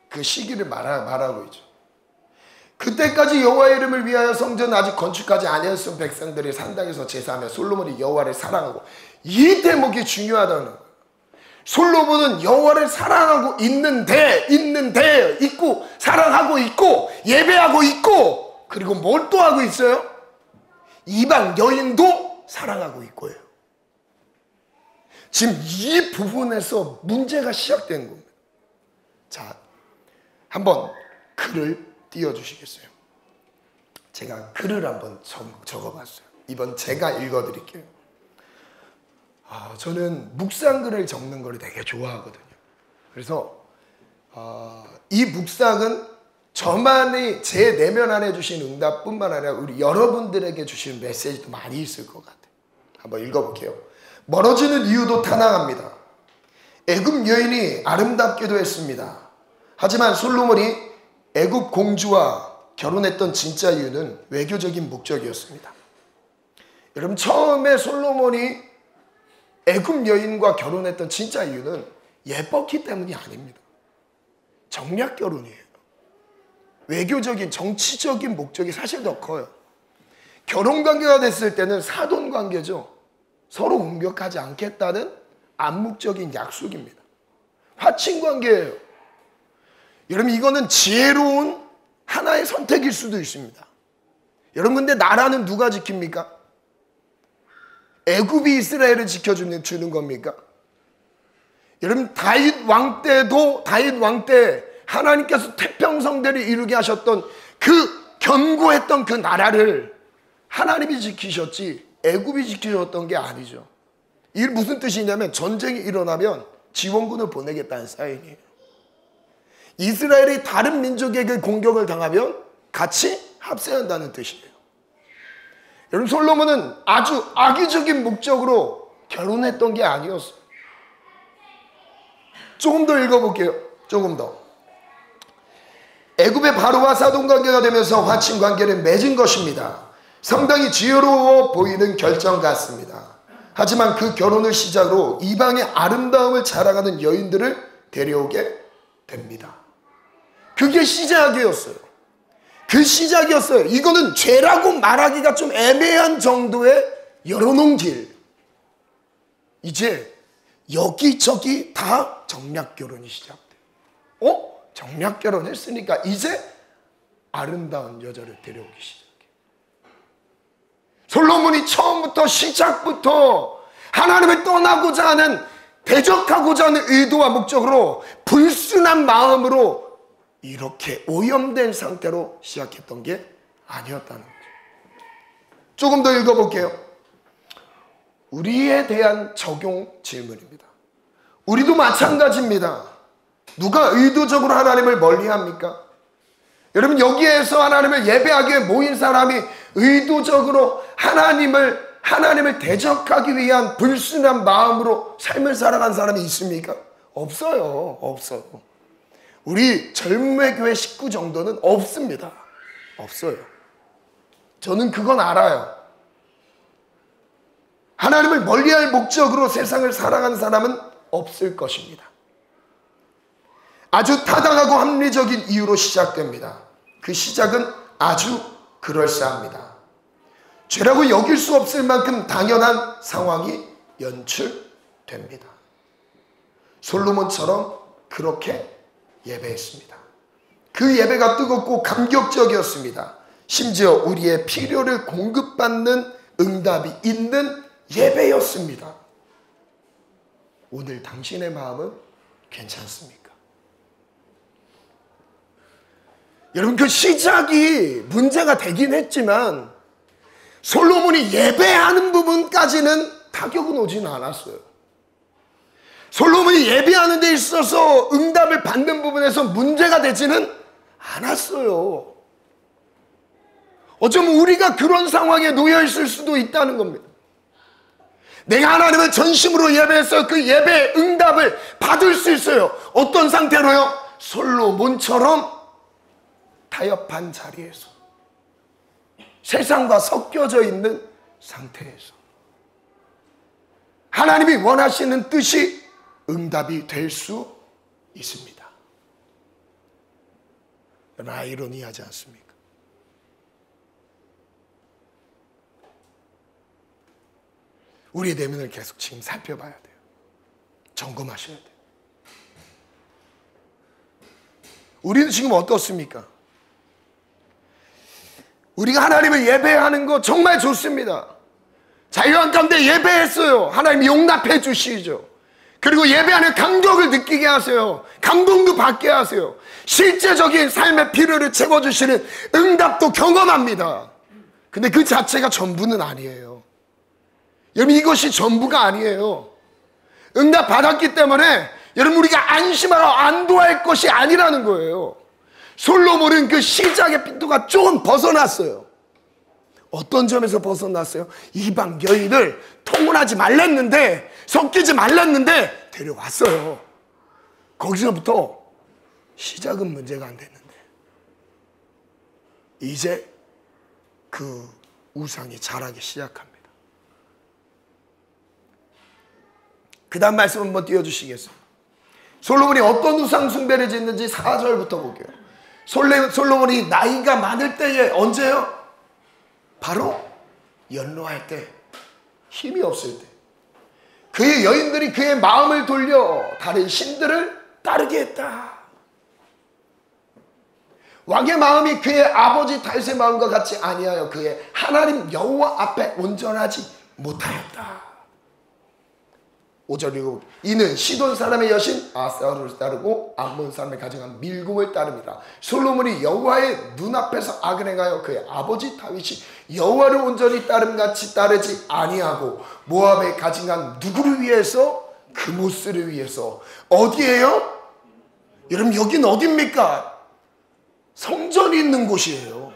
그 시기를 말하고 있죠. 그때까지 여호와의 이름을 위하여 성전 아직 건축하지 아니했던 백성들이 산당에서 제사하며 솔로몬이 여호와를 사랑하고, 이 대목이 중요하다는 거예요. 솔로몬은 여호와를 사랑하고 있고 사랑하고 있고 예배하고 있고, 그리고 뭘 또 하고 있어요? 이방 여인도 사랑하고 있고요. 지금 이 부분에서 문제가 시작된 겁니다. 자, 한번 글을 띄워주시겠어요? 제가 글을 한번 적어봤어요. 이번 제가 읽어드릴게요. 저는 묵상글을 적는 걸 되게 좋아하거든요. 그래서 이 묵상은 저만이 제 내면 안에 주신 응답뿐만 아니라 우리 여러분들에게 주신 메시지도 많이 있을 것 같아요. 한번 읽어볼게요. 멀어지는 이유도 타당합니다. 애굽 여인이 아름답기도 했습니다. 하지만 솔로몬이 애굽 공주와 결혼했던 진짜 이유는 외교적인 목적이었습니다. 여러분, 처음에 솔로몬이 애굽 여인과 결혼했던 진짜 이유는 예뻤기 때문이 아닙니다. 정략 결혼이에요. 외교적인 정치적인 목적이 사실 더 커요. 결혼 관계가 됐을 때는 사돈 관계죠. 서로 공격하지 않겠다는 암묵적인 약속입니다. 화친 관계예요. 여러분, 이거는 지혜로운 하나의 선택일 수도 있습니다. 여러분, 근데 나라는 누가 지킵니까? 애굽이 이스라엘을 지켜주는 겁니까? 여러분, 다윗 왕 때 하나님께서 태평성대를 이루게 하셨던 그 견고했던 그 나라를 하나님이 지키셨지 애굽이 지켜줬던 게 아니죠. 이게 무슨 뜻이냐면 전쟁이 일어나면 지원군을 보내겠다는 사인이에요. 이스라엘이 다른 민족에게 공격을 당하면 같이 합세한다는 뜻이에요. 여러분, 솔로몬은 아주 악의적인 목적으로 결혼했던 게 아니었어요. 조금 더 읽어볼게요. 조금 더. 애굽의 바로와 사돈 관계가 되면서 화친 관계를 맺은 것입니다. 상당히 지혜로워 보이는 결정 같습니다. 하지만 그 결혼을 시작으로 이방의 아름다움을 자랑하는 여인들을 데려오게 됩니다. 그게 시작이었어요. 그 시작이었어요. 이거는 죄라고 말하기가 좀 애매한 정도의 열어놓은 길. 이제 여기저기 다 정략결혼이 시작돼요. 정략결혼 했으니까 이제 아름다운 여자를 데려오기 시작해요. 솔로몬이 처음부터 시작부터 하나님을 떠나고자 하는, 대적하고자 하는 의도와 목적으로 불순한 마음으로 이렇게 오염된 상태로 시작했던 게 아니었다는 거죠. 조금 더 읽어볼게요. 우리에 대한 적용 질문입니다. 우리도 마찬가지입니다. 누가 의도적으로 하나님을 멀리합니까? 여러분, 여기에서 하나님을 예배하기 위해 모인 사람이 의도적으로 하나님을 대적하기 위한 불순한 마음으로 삶을 살아간 사람이 있습니까? 없어요. 없어요. 우리 젊음의 교회 식구 정도는 없습니다. 없어요. 저는 그건 알아요. 하나님을 멀리할 목적으로 세상을 살아가는 사람은 없을 것입니다. 아주 타당하고 합리적인 이유로 시작됩니다. 그 시작은 아주 그럴싸합니다. 죄라고 여길 수 없을 만큼 당연한 상황이 연출됩니다. 솔로몬처럼 그렇게 예배했습니다. 그 예배가 뜨겁고 감격적이었습니다. 심지어 우리의 필요를 공급받는 응답이 있는 예배였습니다. 오늘 당신의 마음은 괜찮습니까? 여러분, 그 시작이 문제가 되긴 했지만 솔로몬이 예배하는 부분까지는 타격은 오지는 않았어요. 솔로몬이 예배하는 데 있어서 응답을 받는 부분에서 문제가 되지는 않았어요. 어쩌면 우리가 그런 상황에 놓여 있을 수도 있다는 겁니다. 내가 하나님을 전심으로 예배해서 그 예배의 응답을 받을 수 있어요. 어떤 상태로요? 솔로몬처럼 타협한 자리에서, 세상과 섞여져 있는 상태에서 하나님이 원하시는 뜻이 응답이 될 수 있습니다. 아이러니하지 않습니까? 우리의 내면을 계속 지금 살펴봐야 돼요. 점검하셔야 돼요. 우리는 지금 어떻습니까? 우리가 하나님을 예배하는 거 정말 좋습니다. 자유한 가운데 예배했어요. 하나님 용납해 주시죠. 그리고 예배하는 감격을 느끼게 하세요. 감동도 받게 하세요. 실제적인 삶의 필요를 채워주시는 응답도 경험합니다. 근데 그 자체가 전부는 아니에요. 여러분, 이것이 전부가 아니에요. 응답 받았기 때문에 여러분, 우리가 안심하러 안도할 것이 아니라는 거예요. 솔로몬은 그 시작의 핀도가 조금 벗어났어요. 어떤 점에서 벗어났어요? 이방 여인을 통혼하지 말랬는데, 섞이지 말랬는데 데려왔어요. 거기서부터 시작은 문제가 안 됐는데 이제 그 우상이 자라기 시작합니다. 그 다음 말씀 한번 띄워주시겠어요? 솔로몬이 어떤 우상 숭배를 짓는지 4절부터 볼게요. 솔로몬이 나이가 많을 때에, 언제요? 바로 연로할 때, 힘이 없을 때, 그의 여인들이 그의 마음을 돌려 다른 신들을 따르게 했다. 왕의 마음이 그의 아버지 다윗의 마음과 같이 아니하여 그의 하나님 여호와 앞에 온전하지 못하였다. 5절 읽어볼게요. 이는 시돈 사람의 여신 아사를 따르고 암몬 사람의 가정한 밀곰을 따릅니다. 솔로몬이 여호와의 눈앞에서 악을 행하여 그의 아버지 다윗이 여호와를 온전히 따름같이 따르지 아니하고 모압의 가증한 누구를 위해서? 그모스를 위해서. 어디예요? 여러분, 여긴 어디입니까? 성전이 있는 곳이에요.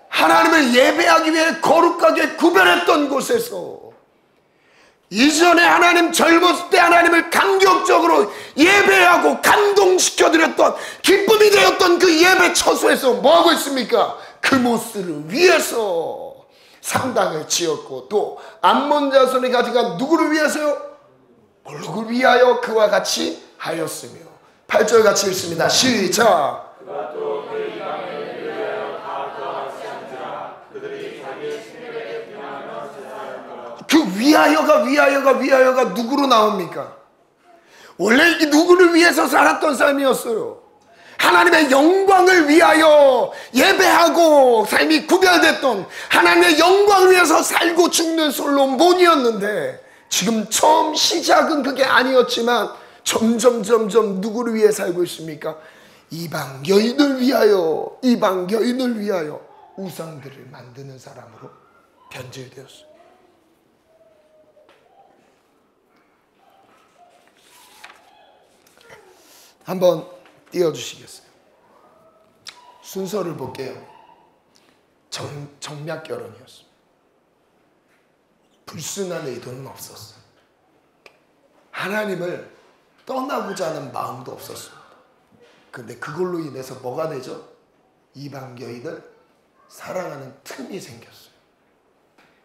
하나님을 예배하기 위해 거룩하게 구별했던 곳에서, 이전에 하나님 젊었을 때 하나님을 감격적으로 예배하고 감동시켜드렸던, 기쁨이 되었던 그 예배 처소에서 뭐하고 있습니까? 그모스를 위해서 상당을 지었고, 또 암몬 자손의 가져간 누구를 위해서요? 몰록을 위하여 그와 같이 하였으며. 8절 같이 읽습니다. 시작. 그 위하여가 누구로 나옵니까? 원래 이 누구를 위해서 살았던 삶이었어요. 하나님의 영광을 위하여 예배하고 삶이 구별됐던, 하나님의 영광을 위해서 살고 죽는 솔로몬이었는데, 지금 처음 시작은 그게 아니었지만 점점 누구를 위해 살고 있습니까? 이방 여인을 위하여, 이방 여인을 위하여 우상들을 만드는 사람으로 변질되었어요. 한번 띄워주시겠어요? 순서를 볼게요. 정략 결혼이었습니다. 불순한 의도는 없었어요. 하나님을 떠나고자 하는 마음도 없었습니다. 근데 그걸로 인해서 뭐가 되죠? 이방 여인을 사랑하는 틈이 생겼어요.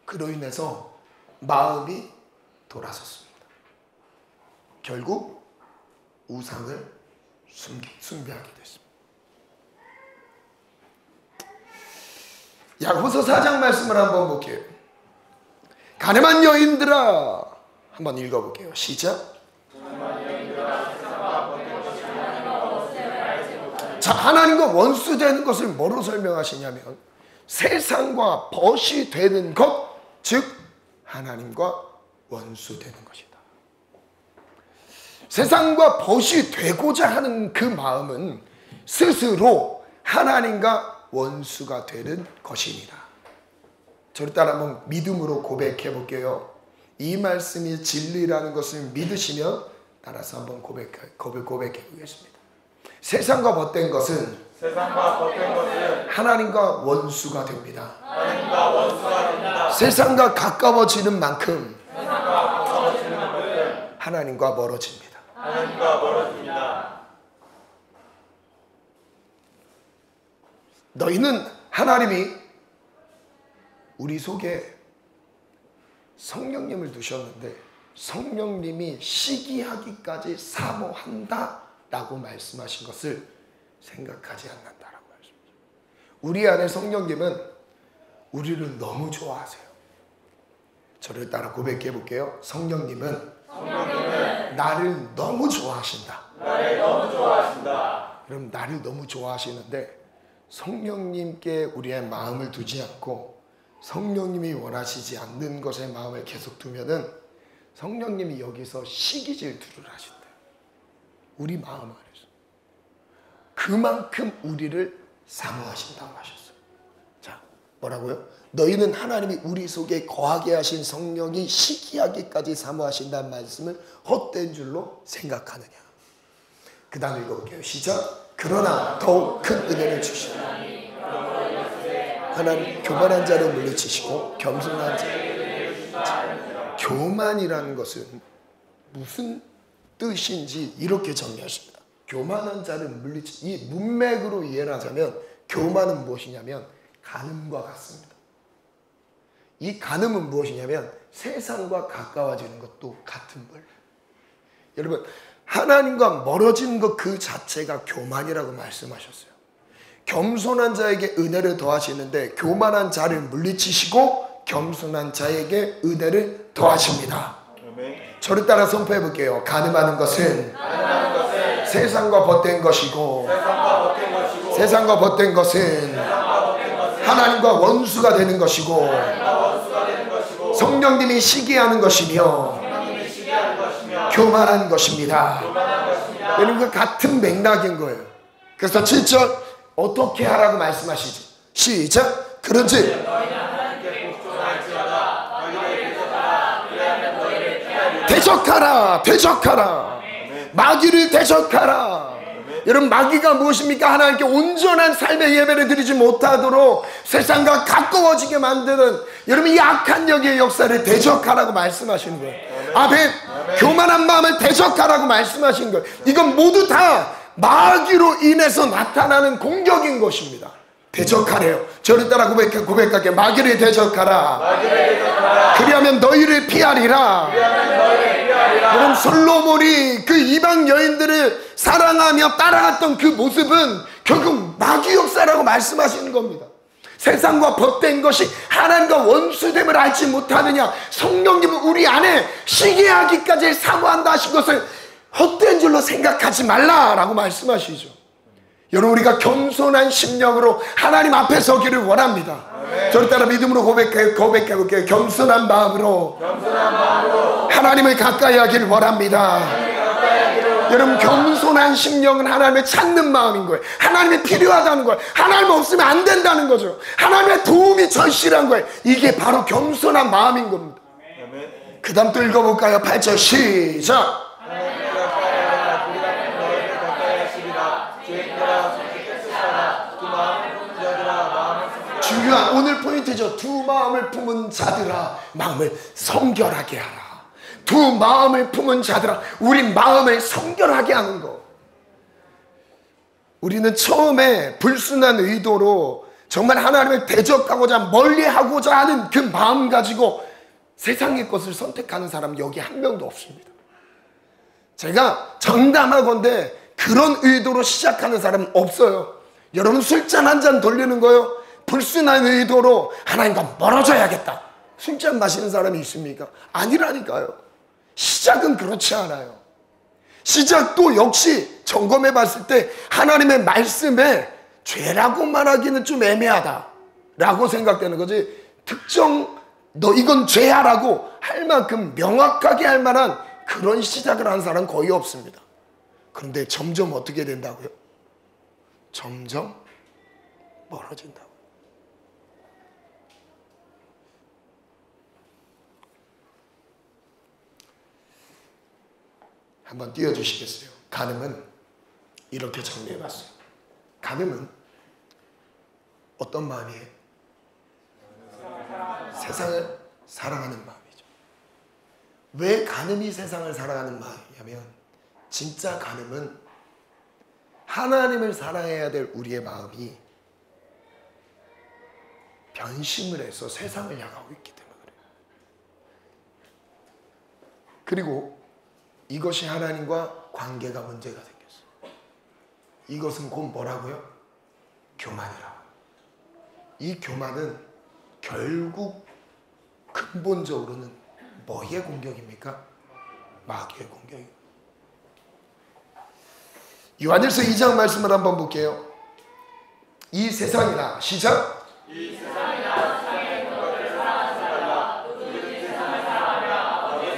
그로 인해서 마음이 돌아섰습니다. 결국 우상을 숭배하게 됐습니다. 야고보서 4장 말씀을 한번 볼게요. 가늠한 여인들아, 한번 읽어볼게요. 시작. 자, 하나님과 원수되는 것을 뭐로 설명하시냐면 세상과 벗이 되는 것, 즉 하나님과 원수되는 것이다. 세상과 벗이 되고자 하는 그 마음은 스스로 하나님과 원수가 되는 것입니다. 저를 따라 한번 믿음으로 고백해 볼게요. 이 말씀이 진리라는 것을 믿으시면 따라서 한번 고백해 보겠습니다. 세상과 벗된 것은 하나님과 원수가 됩니다. 세상과 가까워지는 만큼 하나님과 멀어집니다. 너희는 하나님이 우리 속에 성령님을 두셨는데 성령님이 시기하기까지 사모한다 라고 말씀하신 것을 생각하지 않는다라고 말씀하십니다. 우리 안에 성령님은 우리를 너무 좋아하세요. 저를 따라 고백해 볼게요. 성령님은 나를 너무 좋아하신다. 그럼 나를 너무 좋아하시는데 성령님께 우리의 마음을 두지 않고 성령님이 원하시지 않는 것에 마음을 계속 두면은 성령님이 여기서 시기질투를 하신대요. 우리 마음 안에서. 그만큼 우리를 사모하신다고 하셨어요. 자, 뭐라고요? 너희는 하나님이 우리 속에 거하게 하신 성령이 시기하기까지 사모하신다는 말씀을 헛된 줄로 생각하느냐. 그 다음 읽어볼게요. 시작. 그러나 더욱 큰 은혜를 주시오. 하나님 교만한 자를 물리치시고 겸손한 자. 교만이라는 것은 무슨 뜻인지 이렇게 정리하십니다. 교만한 자를 물리치, 이 문맥으로 이해를 하자면 교만은 무엇이냐면 간음과 같습니다. 이 간음은 무엇이냐면 세상과 가까워지는 것도 같은 걸. 여러분, 하나님과 멀어지는 것 그 자체가 교만이라고 말씀하셨어요. 겸손한 자에게 은혜를 더하시는데 교만한 자를 물리치시고 겸손한 자에게 은혜를 더하십니다. 저를 따라 선포해 볼게요. 간음하는 것은 세상과 벗된 것이고 세상과 벗된 것은 하나님과 원수가 되는 것이고 성령님이 시기하는 것이며 교만한 것입니다. 여러분, 그 같은 맥락인 거예요. 그래서 7절 어떻게 하라고 말씀하시지? 시작. 그런지 대적하라, 대적하라. 마귀를 대적하라. 여러분, 마귀가 무엇입니까? 하나님께 온전한 삶의 예배를 드리지 못하도록 세상과 가까워지게 만드는, 여러분, 이 악한 영의 역사를 대적하라고 말씀하시는 거예요. 아멘. 교만한 마음을 대적하라고 말씀하신 거예요. 이건 모두 다 마귀로 인해서 나타나는 공격인 것입니다. 대적하래요. 저를 따라 고백할게. 마귀를 대적하라. 그리하면 너희를 피하리라. 여러분, 솔로몬이 그 이방 여인들을 사랑하며 따라갔던 그 모습은 결국 마귀 역사라고 말씀하시는 겁니다. 세상과 벗된 것이 하나님과 원수됨을 알지 못하느냐, 성령님은 우리 안에 시기하기까지 사모한다 하신 것을 헛된 줄로 생각하지 말라라고 말씀하시죠. 여러분, 우리가 겸손한 심령으로 하나님 앞에 서기를 원합니다. 저를 따라 믿음으로 고백해볼게요. 겸손한 마음으로 하나님을 가까이 하기를 원합니다. 여러분, 겸손한 심령은 하나님을 찾는 마음인 거예요. 하나님이 필요하다는 거예요. 하나님 없으면 안 된다는 거죠. 하나님의 도움이 절실한 거예요. 이게 바로 겸손한 마음인 겁니다. 그 다음 또 읽어볼까요? 8절 시작. 중요한 오늘 포인트죠. 두 마음을 품은 자들아, 마음을 성결하게 하라. 두 마음을 품은 자들아, 우리 마음을 성결하게 하는 거. 우리는 처음에 불순한 의도로 정말 하나님을 대적하고자, 멀리하고자 하는 그 마음 가지고 세상의 것을 선택하는 사람 여기 한 명도 없습니다. 제가 장담하건대 그런 의도로 시작하는 사람은 없어요. 여러분, 술잔 한 잔 돌리는 거요, 불순한 의도로 하나님과 멀어져야겠다, 술잔 마시는 사람이 있습니까? 아니라니까요. 시작은 그렇지 않아요. 시작도 역시 점검해 봤을 때 하나님의 말씀에 죄라고 말하기는 좀 애매하다 라고 생각되는 거지, 특정 너 이건 죄야 라고 할 만큼 명확하게 할 만한 그런 시작을 하는 사람은 거의 없습니다. 그런데 점점 어떻게 된다고요? 점점 멀어진다고. 한번 띄워주시겠어요? 간음은 이렇게 정리해봤어요. 간음은 어떤 마음이에요? 세상을 사랑하는 마음이죠. 왜 간음이 세상을 사랑하는 마음이냐면, 진짜 간음은 하나님을 사랑해야 될 우리의 마음이 변심을 해서 세상을 향하고 있기 때문에 그래요. 그리고 이것이 하나님과 관계가 문제가 생겼어요. 이것은 곧 뭐라고요? 교만이라고. 이 교만은 결국 근본적으로는 뭐의 공격입니까? 마귀의 공격이에요. 요한일서 2장 말씀을 한번 볼게요. 이 세상이나 시작. 이 세상이나 세상의 있는 것들을 사랑하지 말라. 누구든지 세상을 사랑하며 아버지의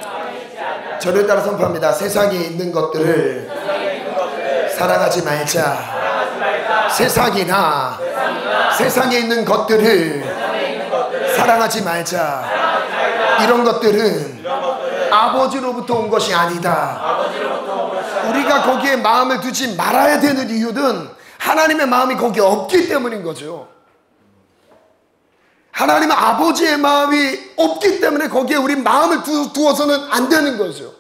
사랑이 그 있지 않느니라. 저를 따라 선포합니다. 세상에 있는 것들을 사랑하지 말자. 세상이나 세상에 있는 것들을 사랑하지 말자. 이런 것들은 아버지로부터 온 것이 아니다. 우리가 거기에 마음을 두지 말아야 되는 이유는 하나님의 마음이 거기에 없기 때문인 거죠. 하나님은 아버지의 마음이 없기 때문에 거기에 우리 마음을 두어서는 안 되는 거죠.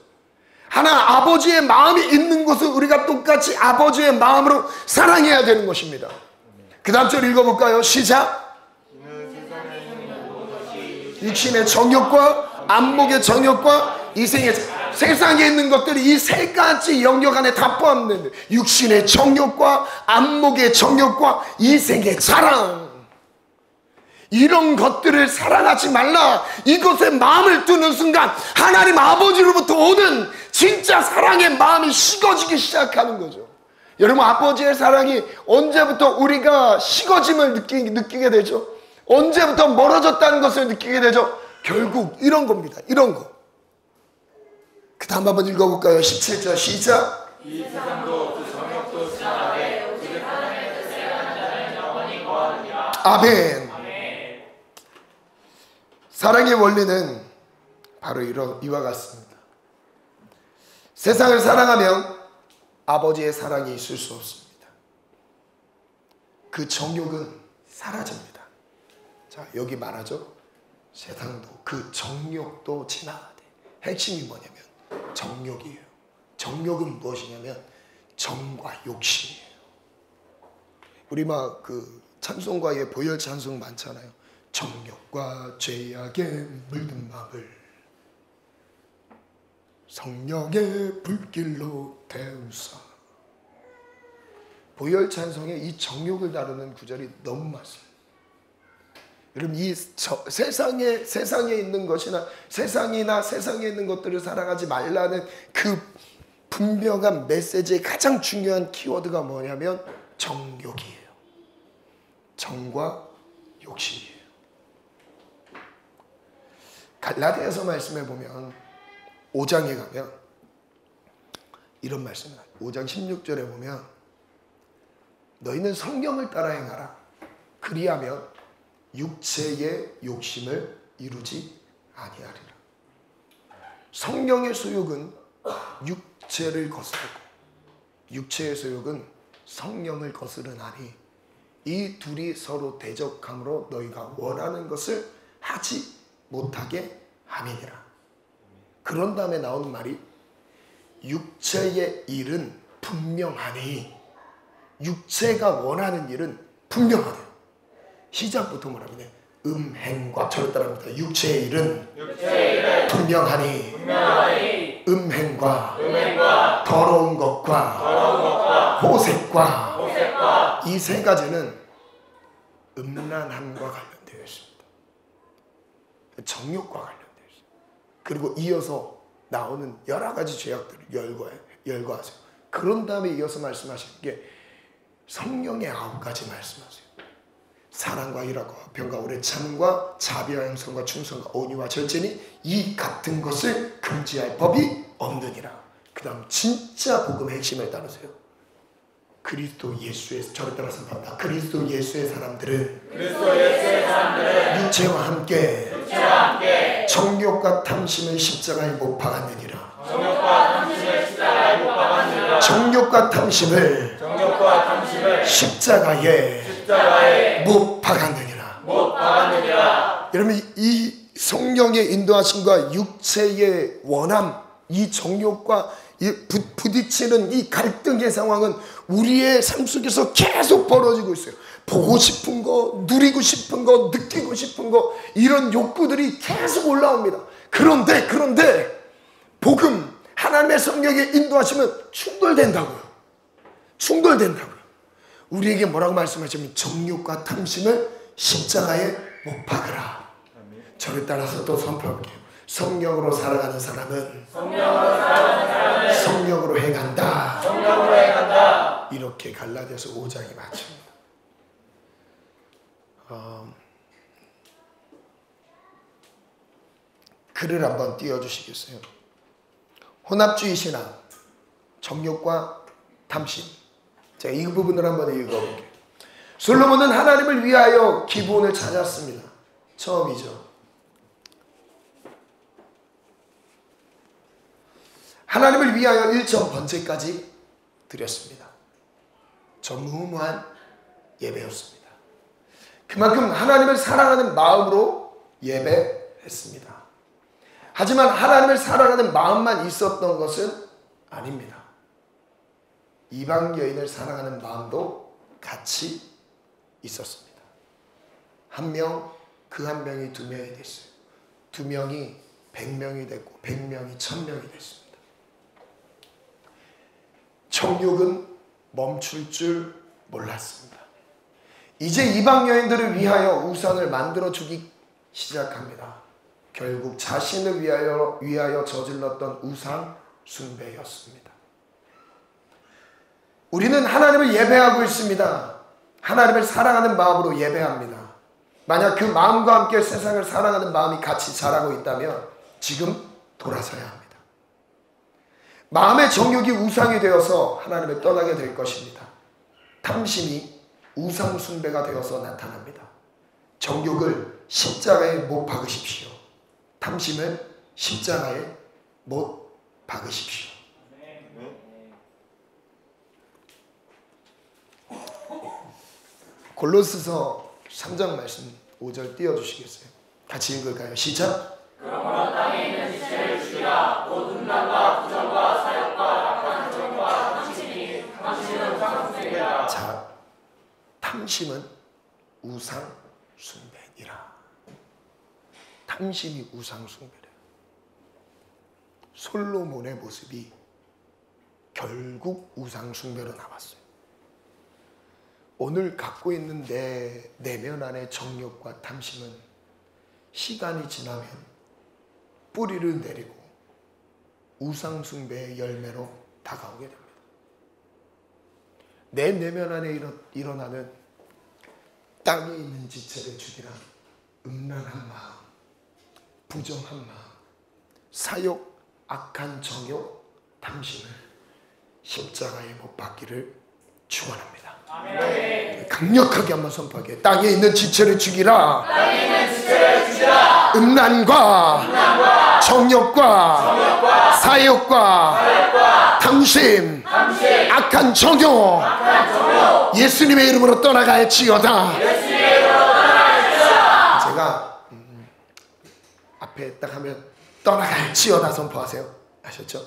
하나 아버지의 마음이 있는 곳을 우리가 똑같이 아버지의 마음으로 사랑해야 되는 것입니다. 그 다음 절 읽어볼까요? 시작. 육신의 정욕과 안목의 정욕과 이생의, 세상에 있는 것들이 이 세 가지 영역 안에 다 포함되는데, 육신의 정욕과 안목의 정욕과 이생의 자랑, 이런 것들을 사랑하지 말라. 이것에 마음을 두는 순간 하나님 아버지로부터 오는 진짜 사랑의 마음이 식어지기 시작하는 거죠. 여러분, 아버지의 사랑이 언제부터 우리가 식어짐을 느끼게 되죠? 언제부터 멀어졌다는 것을 느끼게 되죠? 결국 이런 겁니다. 이런 거. 그 다음 한번 읽어볼까요? 17절 시작. 이 세상도 그 정욕도 지나가되 오직 하나님의 뜻을 행하는 자는 영원히 거하느니라. 아멘. 사랑의 원리는 바로 이와 같습니다. 세상을 사랑하면 아버지의 사랑이 있을 수 없습니다. 그 정욕은 사라집니다. 자, 여기 말하죠. 세상도 그 정욕도 지나가되. 핵심이 뭐냐면 정욕이에요. 정욕은 무엇이냐면 정과 욕심이에요. 우리 막 그 찬송가에 보혈 찬송 많잖아요. 정욕과 죄악에 물든 마음을. 성령의 불길로 태우사. 보혈 찬송에 이 정욕을 다루는 구절이 너무 많습니다. 여러분, 이 세상에 있는 것이나 세상에 있는 것들을 사랑하지 말라는 그 분명한 메시지의 가장 중요한 키워드가 뭐냐면 정욕이에요. 정과 욕심이에요. 갈라디아서 말씀해 보면 5장에 가면 이런 말씀을 해요. 5장 16절에 보면 너희는 성령을 따라 행하라. 그리하면 육체의 욕심을 이루지 아니하리라. 성령의 소욕은 육체를 거스르고 육체의 소욕은 성령을 거스르나니 이 둘이 서로 대적함으로 너희가 원하는 것을 하지 못하게 함이니라. 그런 다음에 나오는 말이 육체의 일은 분명하니, 육체가 원하는 일은 분명하대요. 시작부터 뭐라면 음행과 저를 따라합니다. 육체의 일은 분명하니 음행과 더러운 것과 호색과 이 세 가지는 음란함과 관련되어 있습니다. 정욕과 관련되어 있습니다. 그리고 이어서 나오는 여러 가지 죄악들을 열거하세요. 그런 다음에 이어서 말씀하시는 게 성령의 9가지 말씀하세요. 사랑과 희락과 평과 오래 참음과 자비와 양선과 충성과 온유와 절제니 이 같은 것을 금지할 법이 없느니라. 그 다음 진짜 복음의 핵심을 따르세요. 그리스도 예수의, 저를 따라서 말합니다. 그리스도 예수의 사람들은 육체와 함께 정욕과 탐심을 십자가에 못 박았느니라. 정욕과 탐심을 십자가에 못 박았느니라. 여러분, 이 성령의 인도하심과 육체의 원함, 이 정욕과 부딪히는 이 갈등의 상황은 우리의 삶 속에서 계속 벌어지고 있어요. 보고 싶은 거, 누리고 싶은 거, 느끼고 싶은 거, 이런 욕구들이 계속 올라옵니다. 그런데 복음, 하나님의 성령의 인도하시면 충돌된다고요. 우리에게 뭐라고 말씀하시면 정욕과 탐심을 십자가에 못 박으라. 저를 따라서 또 선포할게요. 성령으로 살아가는 사람은 성령으로 행한다. 이렇게 갈라디아서 5장이 마칩니다. 글을 한번 띄워주시겠어요? 혼합주의 신앙, 정욕과 탐심. 제가 이 부분을 한번 읽어볼게요. 솔로몬은 하나님을 위하여 기브온을 찾았습니다. 처음이죠. 하나님을 위하여 1천 번제까지 드렸습니다. 전무후무한 예배였습니다. 그만큼 하나님을 사랑하는 마음으로 예배했습니다. 하지만 하나님을 사랑하는 마음만 있었던 것은 아닙니다. 이방 여인을 사랑하는 마음도 같이 있었습니다. 한 명, 그 한 명이 2명이 됐어요. 2명이 100명이 됐고 100명이 1000명이 됐습니다. 정욕은 멈출 줄 몰랐습니다. 이제 이방 여인들을 위하여 우상을 만들어주기 시작합니다. 결국 자신을 위하여 저질렀던 우상 숭배였습니다. 우리는 하나님을 예배하고 있습니다. 하나님을 사랑하는 마음으로 예배합니다. 만약 그 마음과 함께 세상을 사랑하는 마음이 같이 자라고 있다면 지금 돌아서야 합니다. 마음의 정욕이 우상이 되어서 하나님을 떠나게 될 것입니다. 탐심이 우상 숭배가 되어서 나타납니다. 정욕을 십자가에 못 박으십시오. 탐심을 십자가에 못 박으십시오. 골로새서 3장 말씀 5절 띄워주시겠어요? 같이 읽을까요? 시작! 그러므로 땅에 있는 지체를 죽이라. 곧 음란과 부정과 사욕과 악한 정과 탐심은 우상 숭배라. 자, 탐심은 우상 숭배니라. 탐심이 우상 숭배래요. 솔로몬의 모습이 결국 우상숭배로 나왔어요. 오늘 갖고 있는 내 내면 안의 정욕과 탐심은 시간이 지나면 뿌리를 내리고 우상숭배의 열매로 다가오게 됩니다. 내 내면 안에 일어나는 땅에 있는 지체를 죽이라 음란한 마음, 부정한 마음, 사욕, 악한 정욕, 탐심을 십자가에 못 박기를 축원합니다. 아멘. 강력하게 한번 선포하게. 땅에 있는 지체를 죽이라. 땅에 있는 지체를 죽이라. 음란과 정욕과 사욕과 탐심, 악한 정욕, 예수님의 이름으로 떠나갈지어다. 제가 앞에 딱 하면 떠나갈지어다 선포하세요. 아셨죠?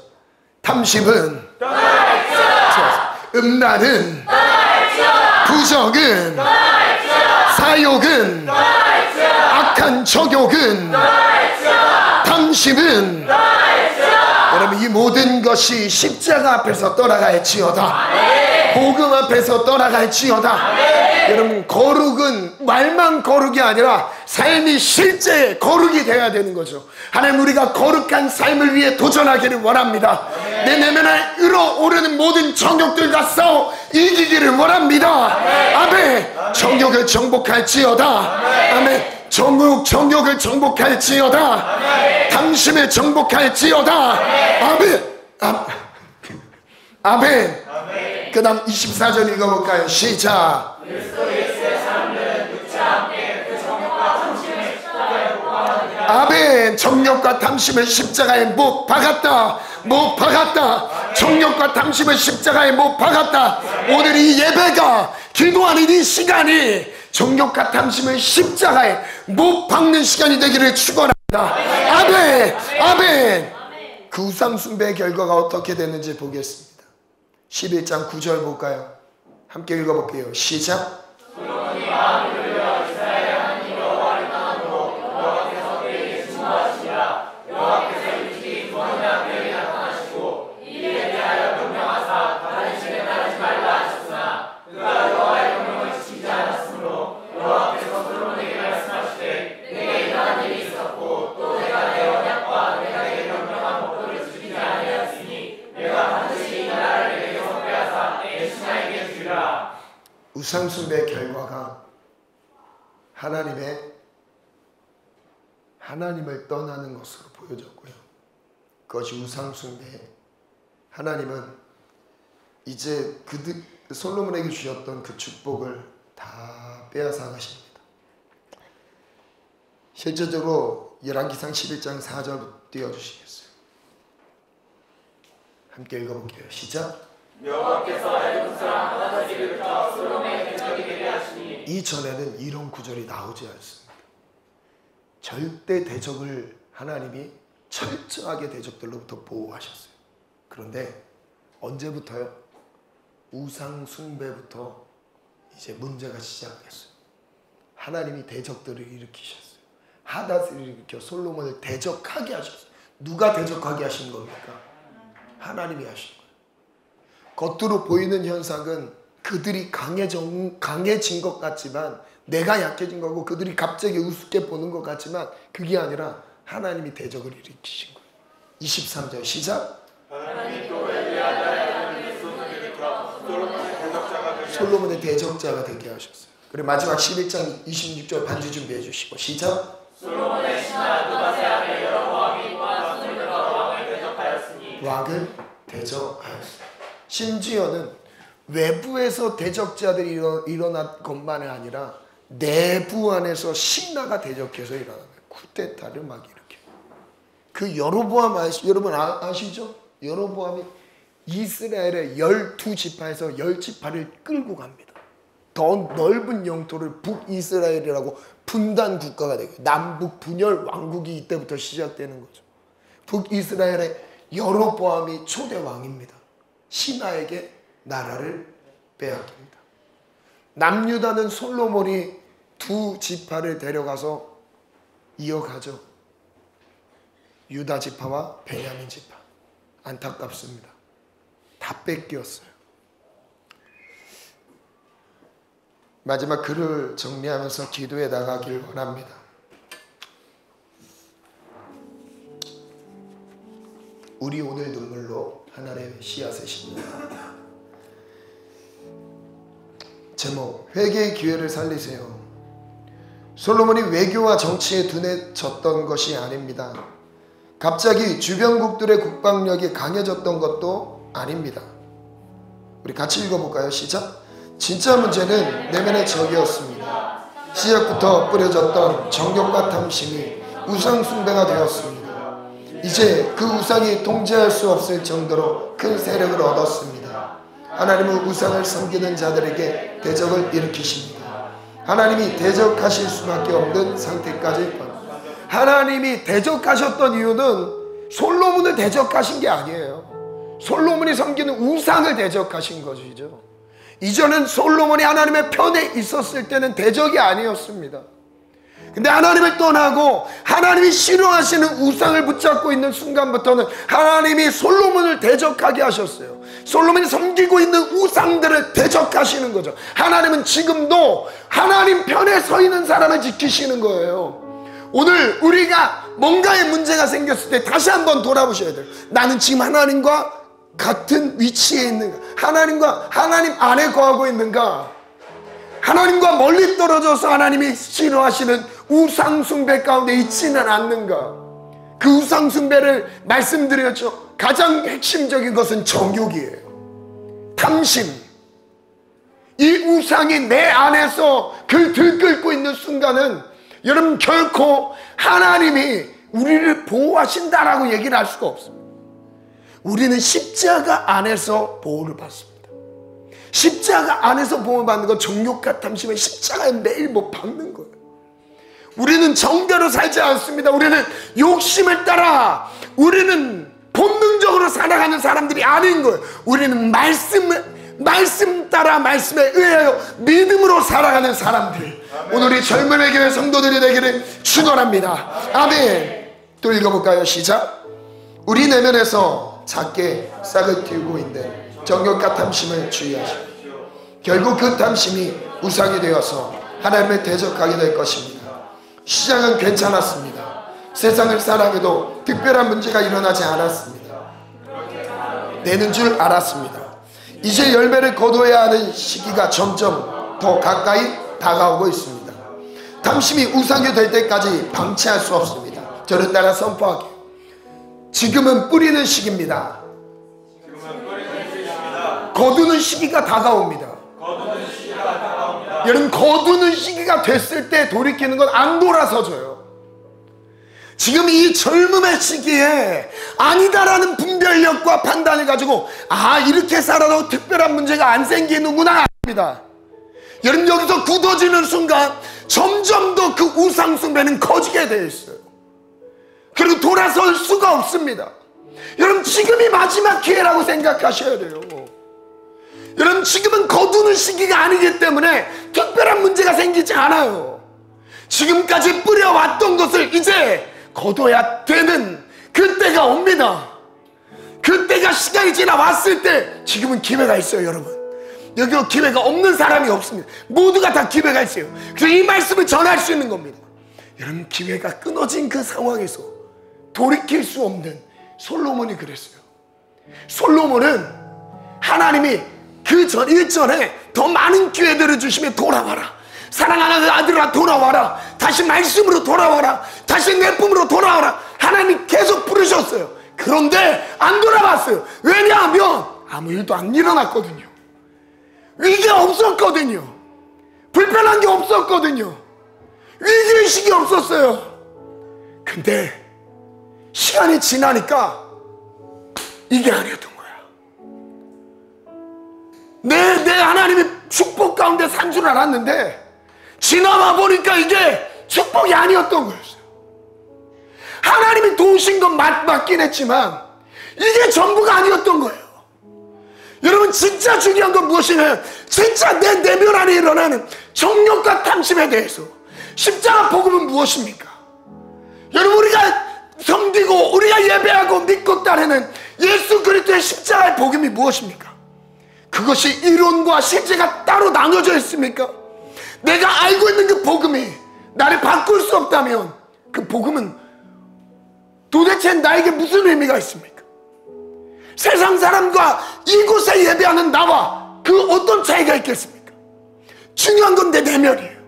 탐심은 떠나갈지어다. 음란은 떠나갈지어다. 부정은 떠나갈지어다. 사욕은 떠나갈지어다. 악한 정욕은 떠나갈지어다. 탐심은 떠나갈지어다. 여러분, 이 모든 것이 십자가 앞에서 떠나갈지어다. 복음 앞에서 떠나갈지어다. 여러분, 거룩은 말만 거룩이 아니라 삶이 실제 거룩이 돼야 되는 거죠. 하나님, 우리가 거룩한 삶을 위해 도전하기를 원합니다. 내 내면에 으러오르는 모든 정욕들과 싸워 이기기를 원합니다. 아멘. 정욕을 정복할지어다. 아멘. 정욕을 정복할지어다. 탐심을 정복할지어다. 아멘. 아멘. 그 다음 24절 읽어볼까요? 시작. 아멘. 정욕과 탐심을 십자가에 못 박았다. 못 박았다. 정욕과 탐심을 십자가에 못 박았다. 오늘 이 예배가, 기도하는 이 시간이 정욕과 탐심을 십자가에 못 박는 시간이 되기를 축원합니다. 아멘. 아멘. 그 우상숭배의 결과가 어떻게 됐는지 보겠습니다. 11장 9절 볼까요? 함께 읽어볼게요. 시작. 솔로몬이 마음을 돌려 이스라엘 하나님 여호와를 떠나고 여호와께서 그에게 중보하시니라. 여호와께서 일찍이 구원이나 그에게 나타나시고 이에 대하여 명령하사 다른 신에 따르지 말라 하셨으나 그가 여호와의 명령을 지키지 않았으므로 여호와께서 솔로몬에게 말씀하시되 내게 이러한 일이 있었고 또 내가 내 언약과 내가 내게 명령한 목도를 지키지 아니하였으니 내가 반드시 이 나라를 내게서 빼앗아 내 신하에게 주리라. 우상숭배의 결과가 하나님을 떠나는 것으로 보여졌고요. 그것이 우상숭배. 하나님은 이제 솔로몬에게 주셨던 그 축복을 다 빼앗아 가십니다. 실제적으로 열왕기상 11장 4절 띄워주시겠어요? 함께 읽어볼게요. 시작. 여호와께서 애굽 사람 하닷에게부터 솔로몬의 대적이 되게 하시니. 이전에는 이런 구절이 나오지 않습니다. 절대 대적을 하나님이 철저하게 대적들로부터 보호하셨어요. 그런데 언제부터요? 우상 숭배부터 이제 문제가 시작됐어요. 하나님이 대적들을 일으키셨어요. 하닷을 일으켜 솔로몬을 대적하게 하셨어요. 누가 대적하게 하신 겁니까? 하나님이 하신 거예요. 겉으로 보이는 현상은 그들이 강해진 것 같지만, 내가 약해진 거고 그들이 갑자기 우습게 보는 것 같지만 그게 아니라 하나님이 대적을 일으키신 거예요. 23절 시작. 하나님이 또 엘리야다의 손을 일으켜 솔로몬의 대적자가 되게 하셨어요. 그리고 마지막 11장 26절 반주 준비해 주시고 시작. 솔로몬의 신하 느바세 앞에 여러 왕이 또한 손을 들어 왕을 대적하였으니. 왕을 대적하였어요. 심지어는 외부에서 대적자들이 일어난 것만이 아니라 내부 안에서 신하가 대적해서 일어나는 거예요. 쿠데타를 막 일으켜요. 그 여로보암 여러분 아시죠? 여로보암이 이스라엘의 12지파에서 10지파를 끌고 갑니다. 더 넓은 영토를 북이스라엘이라고 분단 국가가 되고, 남북 분열 왕국이 이때부터 시작되는 거죠. 북이스라엘의 여로보암이 초대 왕입니다. 신하에게 나라를 빼앗깁니다. 남유다는 솔로몬이 두 지파를 데려가서 이어가죠. 유다 지파와 베냐민 지파. 안타깝습니다. 다 뺏겼어요. 마지막 글을 정리하면서 기도해 나가길 원합니다. 우리 오늘 눈물로 하나님의 씨앗을 심는다. 제목, 회개의 기회를 살리세요. 솔로몬이 외교와 정치에 둔해졌던 것이 아닙니다. 갑자기 주변국들의 국방력이 강해졌던 것도 아닙니다. 우리 같이 읽어볼까요? 시작. 진짜 문제는 내면의 적이었습니다. 시작부터 뿌려졌던 정욕과 탐심이 우상 숭배가 되었습니다. 이제 그 우상이 통제할 수 없을 정도로 큰 세력을 얻었습니다. 하나님은 우상을 섬기는 자들에게 대적을 일으키십니다. 하나님이 대적하실 수밖에 없는 상태까지. 하나님이 대적하셨던 이유는 솔로몬을 대적하신 게 아니에요. 솔로몬이 섬기는 우상을 대적하신 것이죠. 이전엔 솔로몬이 하나님의 편에 있었을 때는 대적이 아니었습니다. 근데 하나님을 떠나고 하나님이 싫어하시는 우상을 붙잡고 있는 순간부터는 하나님이 솔로몬을 대적하게 하셨어요. 솔로몬이 섬기고 있는 우상들을 대적하시는 거죠. 하나님은 지금도 하나님 편에 서 있는 사람을 지키시는 거예요. 오늘 우리가 뭔가의 문제가 생겼을 때 다시 한번 돌아보셔야 돼요. 나는 지금 하나님과 같은 위치에 있는가? 하나님 안에 거하고 있는가? 하나님과 멀리 떨어져서 하나님이 싫어하시는 우상숭배 가운데 있지는 않는가? 그 우상숭배를 말씀드렸죠. 가장 핵심적인 것은 정욕이에요. 탐심. 이 우상이 내 안에서 그 들끓고 있는 순간은 여러분 결코 하나님이 우리를 보호하신다라고 얘기를 할 수가 없습니다. 우리는 십자가 안에서 보호를 받습니다. 십자가 안에서 보호를 받는 건 정욕과 탐심에 십자가에 매일 못 박는 거예요. 우리는 정대로 살지 않습니다. 우리는 욕심을 따라, 우리는 본능적으로 살아가는 사람들이 아닌 거예요. 우리는 말씀 따라 말씀에 의하여 믿음으로 살아가는 사람들. 오늘 우리 젊은의 교회 성도들이 되기를 축원합니다. 아멘. 또 읽어볼까요? 시작. 우리 내면에서 작게 싹을 틔우고 있는 정욕과 탐심을 주의하십시오. 결국 그 탐심이 우상이 되어서 하나님을 대적하게 될 것입니다. 시작은 괜찮았습니다. 세상을 살아가도 특별한 문제가 일어나지 않았습니다. 되는 줄 알았습니다. 이제 열매를 거둬야 하는 시기가 점점 더 가까이 다가오고 있습니다. 탐심이 우상이 될 때까지 방치할 수 없습니다. 저를 따라 선포하게. 지금은 뿌리는 시기입니다. 거두는 시기가 다가옵니다. 여러분, 거두는 시기가 됐을 때 돌이키는 건 안 돌아서져요. 지금 이 젊음의 시기에 아니다라는 분별력과 판단을 가지고 이렇게 살아도 특별한 문제가 안 생기는구나 합니다. 여러분, 여기서 굳어지는 순간 점점 더 그 우상 숭배는 커지게 되어 있어요. 그리고 돌아설 수가 없습니다. 여러분, 지금이 마지막 기회라고 생각하셔야 돼요. 여러분, 지금은 거두는 시기가 아니기 때문에 특별한 문제가 생기지 않아요. 지금까지 뿌려왔던 것을 이제 거둬야 되는 그때가 옵니다. 그때가 시간이 지나왔을 때 지금은 기회가 있어요. 여러분, 여기 기회가 없는 사람이 없습니다. 모두가 다 기회가 있어요. 그래서 이 말씀을 전할 수 있는 겁니다. 여러분, 기회가 끊어진 그 상황에서 돌이킬 수 없는 솔로몬이 그랬어요. 솔로몬은 하나님이 그 일전에 더 많은 기회들을 주시며 돌아와라, 사랑하는 아들아 돌아와라, 다시 말씀으로 돌아와라, 다시 내 품으로 돌아와라, 하나님이 계속 부르셨어요. 그런데 안 돌아왔어요. 왜냐하면 아무 일도 안 일어났거든요. 위기가 없었거든요. 불편한 게 없었거든요. 위기의식이 없었어요. 근데 시간이 지나니까 이게 아니었던 거야. 내 하나님의 축복 가운데 산 줄 알았는데 지나와 보니까 이게 축복이 아니었던 거였어요. 하나님이 도우신 건 맞긴 했지만 이게 전부가 아니었던 거예요. 여러분, 진짜 중요한 건 무엇이냐면 진짜 내 내면 안에 일어나는 정욕과 탐심에 대해서 십자가 복음은 무엇입니까? 여러분, 우리가 섬기고 우리가 예배하고 믿고 따르는 예수 그리스도의 십자가의 복음이 무엇입니까? 그것이 이론과 실제가 따로 나눠져 있습니까? 내가 알고 있는 그 복음이 나를 바꿀 수 없다면 그 복음은 도대체 나에게 무슨 의미가 있습니까? 세상 사람과 이곳에 예배하는 나와 그 어떤 차이가 있겠습니까? 중요한 건 내 내면이에요.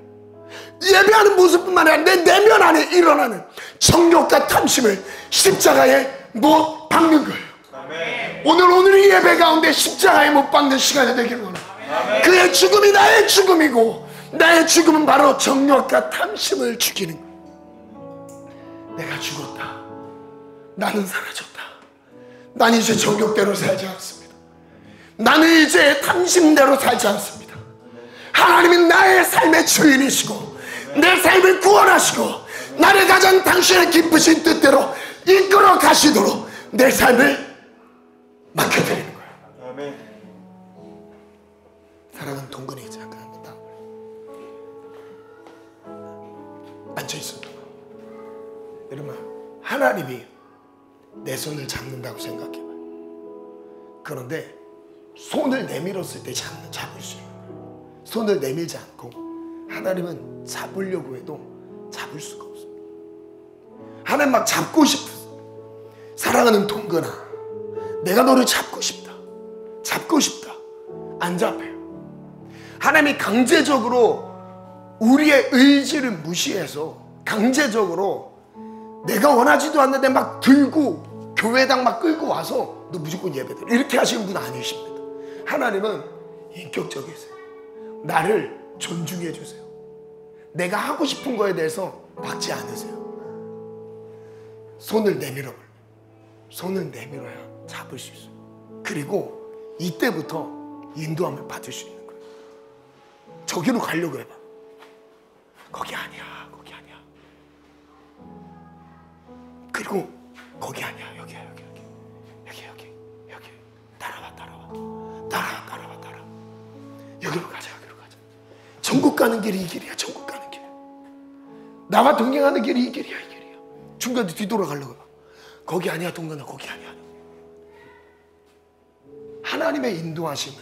예배하는 모습뿐만 아니라 내 내면 안에 일어나는 정욕과 탐심을 십자가에 못 박는 거예요. 아멘. 오늘 이 예배 가운데 십자가에 못 박는 시간이 되기를 원합니다. 그의 죽음이 나의 죽음이고 나의 죽음은 바로 정욕과 탐심을 죽이는 거예요. 내가 죽었다. 나는 사라졌다. 난 이제 정욕대로 살지 않습니다. 나는 이제 탐심대로 살지 않습니다. 하나님은 나의 삶의 주인이시고 내 삶을 구원하시고 나를 가장 당신의 기쁘신 뜻대로 이끌어 가시도록 내 삶을 맡겨드리는 거예요. 아멘. 사랑은 동근이지 잠깐 앉아있습니다. 여러분, 하나님이 내 손을 잡는다고 생각해봐요. 그런데 손을 내밀었을 때 잡을 수 있는 거예요. 손을 내밀지 않고 하나님은 잡으려고 해도 잡을 수가 없습니다. 하나님 막 잡고 싶어서. 사랑하는 동근아, 내가 너를 잡고 싶다. 잡고 싶다. 안 잡혀요. 하나님이 강제적으로 우리의 의지를 무시해서 강제적으로 내가 원하지도 않는데 막 들고 교회당 막 끌고 와서 너 무조건 예배드려 이렇게 하시는 분 아니십니다. 하나님은 인격적이세요. 나를 존중해 주세요. 내가 하고 싶은 거에 대해서 막지 않으세요. 손을 내밀어버려요. 손을 내밀어야 잡을 수 있어요. 그리고 이때부터 인도함을 받을 수 있는 거예요. 저기로 가려고 해봐. 거기 아니야. 거기 아니야. 그리고 거기 아니야. 여기야. 여기. 따라와. 여기로 가자. 천국 가는 길이 이 길이야. 천국 가는 길. 나와 동행하는 길이 이 길이야. 중간에 뒤돌아가려고 해봐. 거기 아니야. 동간아. 거기 아니야. 하나님의 인도하심을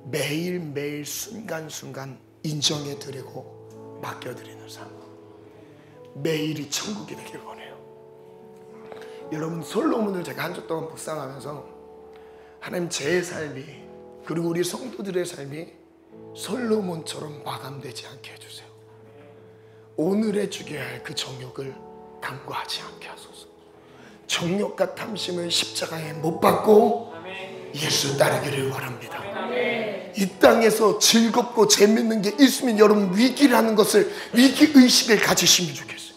매일매일 순간순간 인정해 드리고 맡겨드리는 삶, 매일이 천국이 되길 원해요. 여러분, 솔로몬을 제가 한 주 동안 묵상하면서 하나님, 제 삶이 그리고 우리 성도들의 삶이 솔로몬처럼 마감되지 않게 해주세요. 오늘에 죽여야 할 그 정욕을 간과하지 않게 하소서. 정욕과 탐심을 십자가에 못 박고 예수 따르기를 원합니다. 이 땅에서 즐겁고 재밌는 게 있으면 여러분 위기라는 것을, 위기의식을 가지시면 좋겠어요.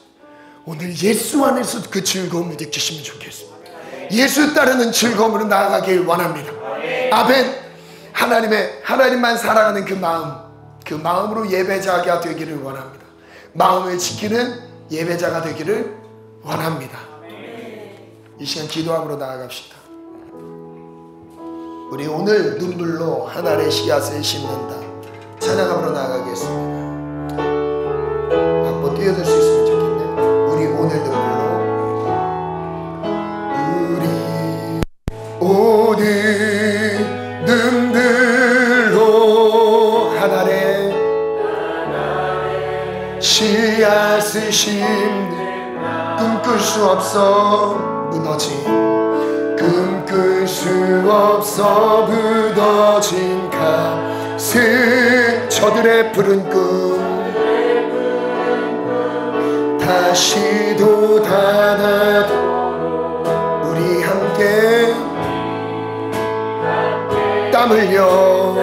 오늘 예수 안에서 그 즐거움을 느끼시면 좋겠습니다. 예수 따르는 즐거움으로 나아가길 원합니다. 아멘. 하나님만 사랑하는 그 마음으로 예배자가 되기를 원합니다. 마음을 지키는 예배자가 되기를 원합니다. 이 시간 기도함으로 나아갑시다. 우리 오늘 눈물로 하나님의 씨앗을 심는다. 찬양함으로 나아가겠습니다. 한번 뛰어들 수 있으면 좋겠네요. 우리 오늘 눈물로, 우리 오늘 눈물로 하나님의 씨앗을 심는 꿈꿀 수 없어 무너진, 꿈꿀 수 없어 무너진 가슴, 저들의 푸른 꿈 다시도 닫아도 우리 함께 땀 흘려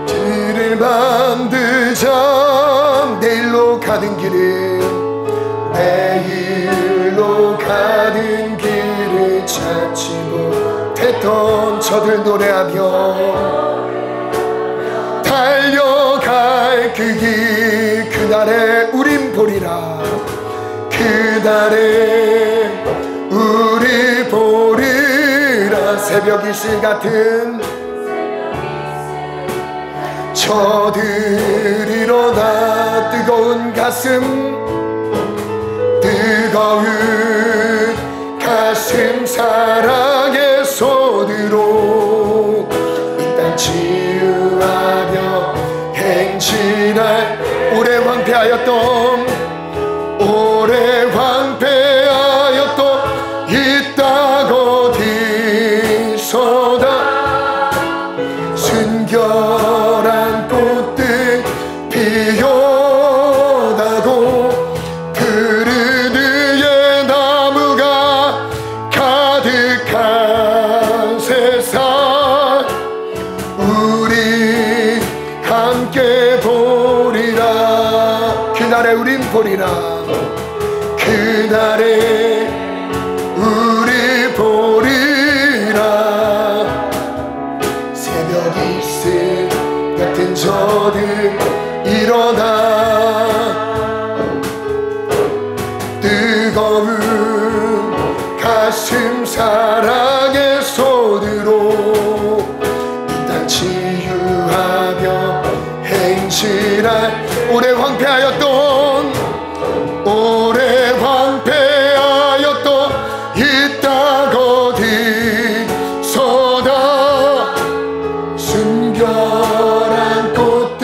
길을 만들자. 내일로 가는 길을, 내일로 가는 길을 찾지 못했던 저들 노래하며 달려갈 그 길, 그날에 우린 보리라. 그날에 우리 보리라. 새벽 이슬 같은 저들 일어나 뜨거운 가슴 뜨거운 가슴 사랑의 손으로 이 땅 치유하며 행진할 오래 황폐하였던 이 땅 어디서나 순결한 꽃들 피어나고 푸른 위에 나무가 가득한 세상 우리 함께 보리라. 그날에 우린 보리라. 그날에 우리 보리라. 새벽 이슬 같은 저들 일어나 뜨거운 가슴 사랑의 손으로 이 땅 치유하며 행진할 오래 황폐하였던 이 땅 어디서나 순결한 꽃들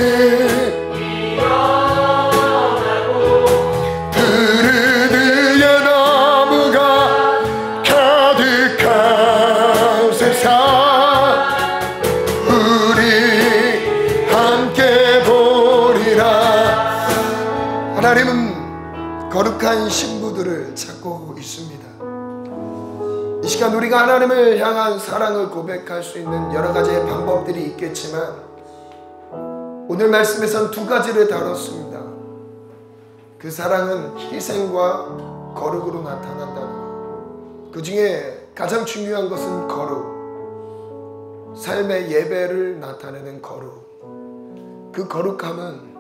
푸른 위에 나무가 가득한 세상 우리 함께 보리라. 하나님은 거룩한 신부들을 찾고 있습니다. 이 시간 우리가 하나님을 향한 사랑을 고백할 수 있는 여러 가지의 방법들이 있겠지만 오늘 말씀에선 두 가지를 다뤘습니다. 그 사랑은 희생과 거룩으로 나타난다는 것. 그 중에 가장 중요한 것은 거룩, 삶의 예배를 나타내는 거룩. 그 거룩함은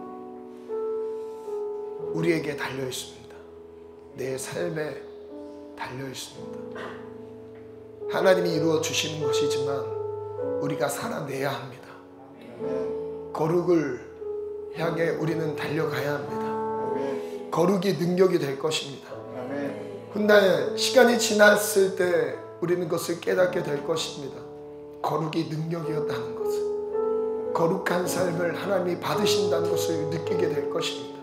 우리에게 달려 있습니다. 내 삶에 달려 있습니다. 하나님이 이루어 주시는 것이지만 우리가 살아내야 합니다. 거룩을 향해 우리는 달려가야 합니다. 거룩이 능력이 될 것입니다. 훗날 시간이 지났을 때 우리는 그것을 깨닫게 될 것입니다. 거룩이 능력이었다는 것을, 거룩한 삶을 하나님이 받으신다는 것을 느끼게 될 것입니다.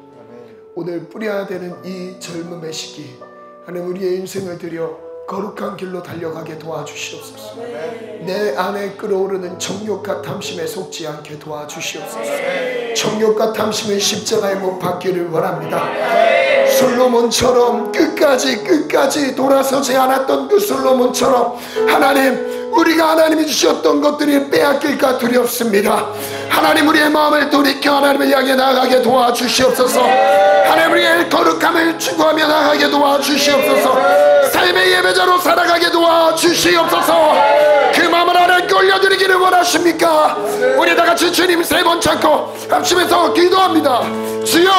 오늘 뿌려야 되는 이 젊음의 시기 하나님 우리의 인생을 들여 거룩한 길로 달려가게 도와주시옵소서. 내 안에 끓어오르는 정욕과 탐심에 속지 않게 도와주시옵소서. 정욕과 탐심은 십자가에 못 박기를 원합니다. 솔로몬처럼 끝까지 돌아서지 않았던 그 솔로몬처럼 하나님 우리가 하나님이 주셨던 것들이 빼앗길까 두렵습니다. 하나님 우리의 마음을 돌이켜 하나님을 향해 나아가게 도와주시옵소서. 하나님 우리의 거룩함을 추구하며 나아가게 도와주시옵소서. 삶의 예배자로 살아가게 도와주시옵소서. 그 마음을 하나님께 올려드리기를 원하십니까? 우리 다같이 주님 세 번 찾고 합심해서 기도합니다. 주여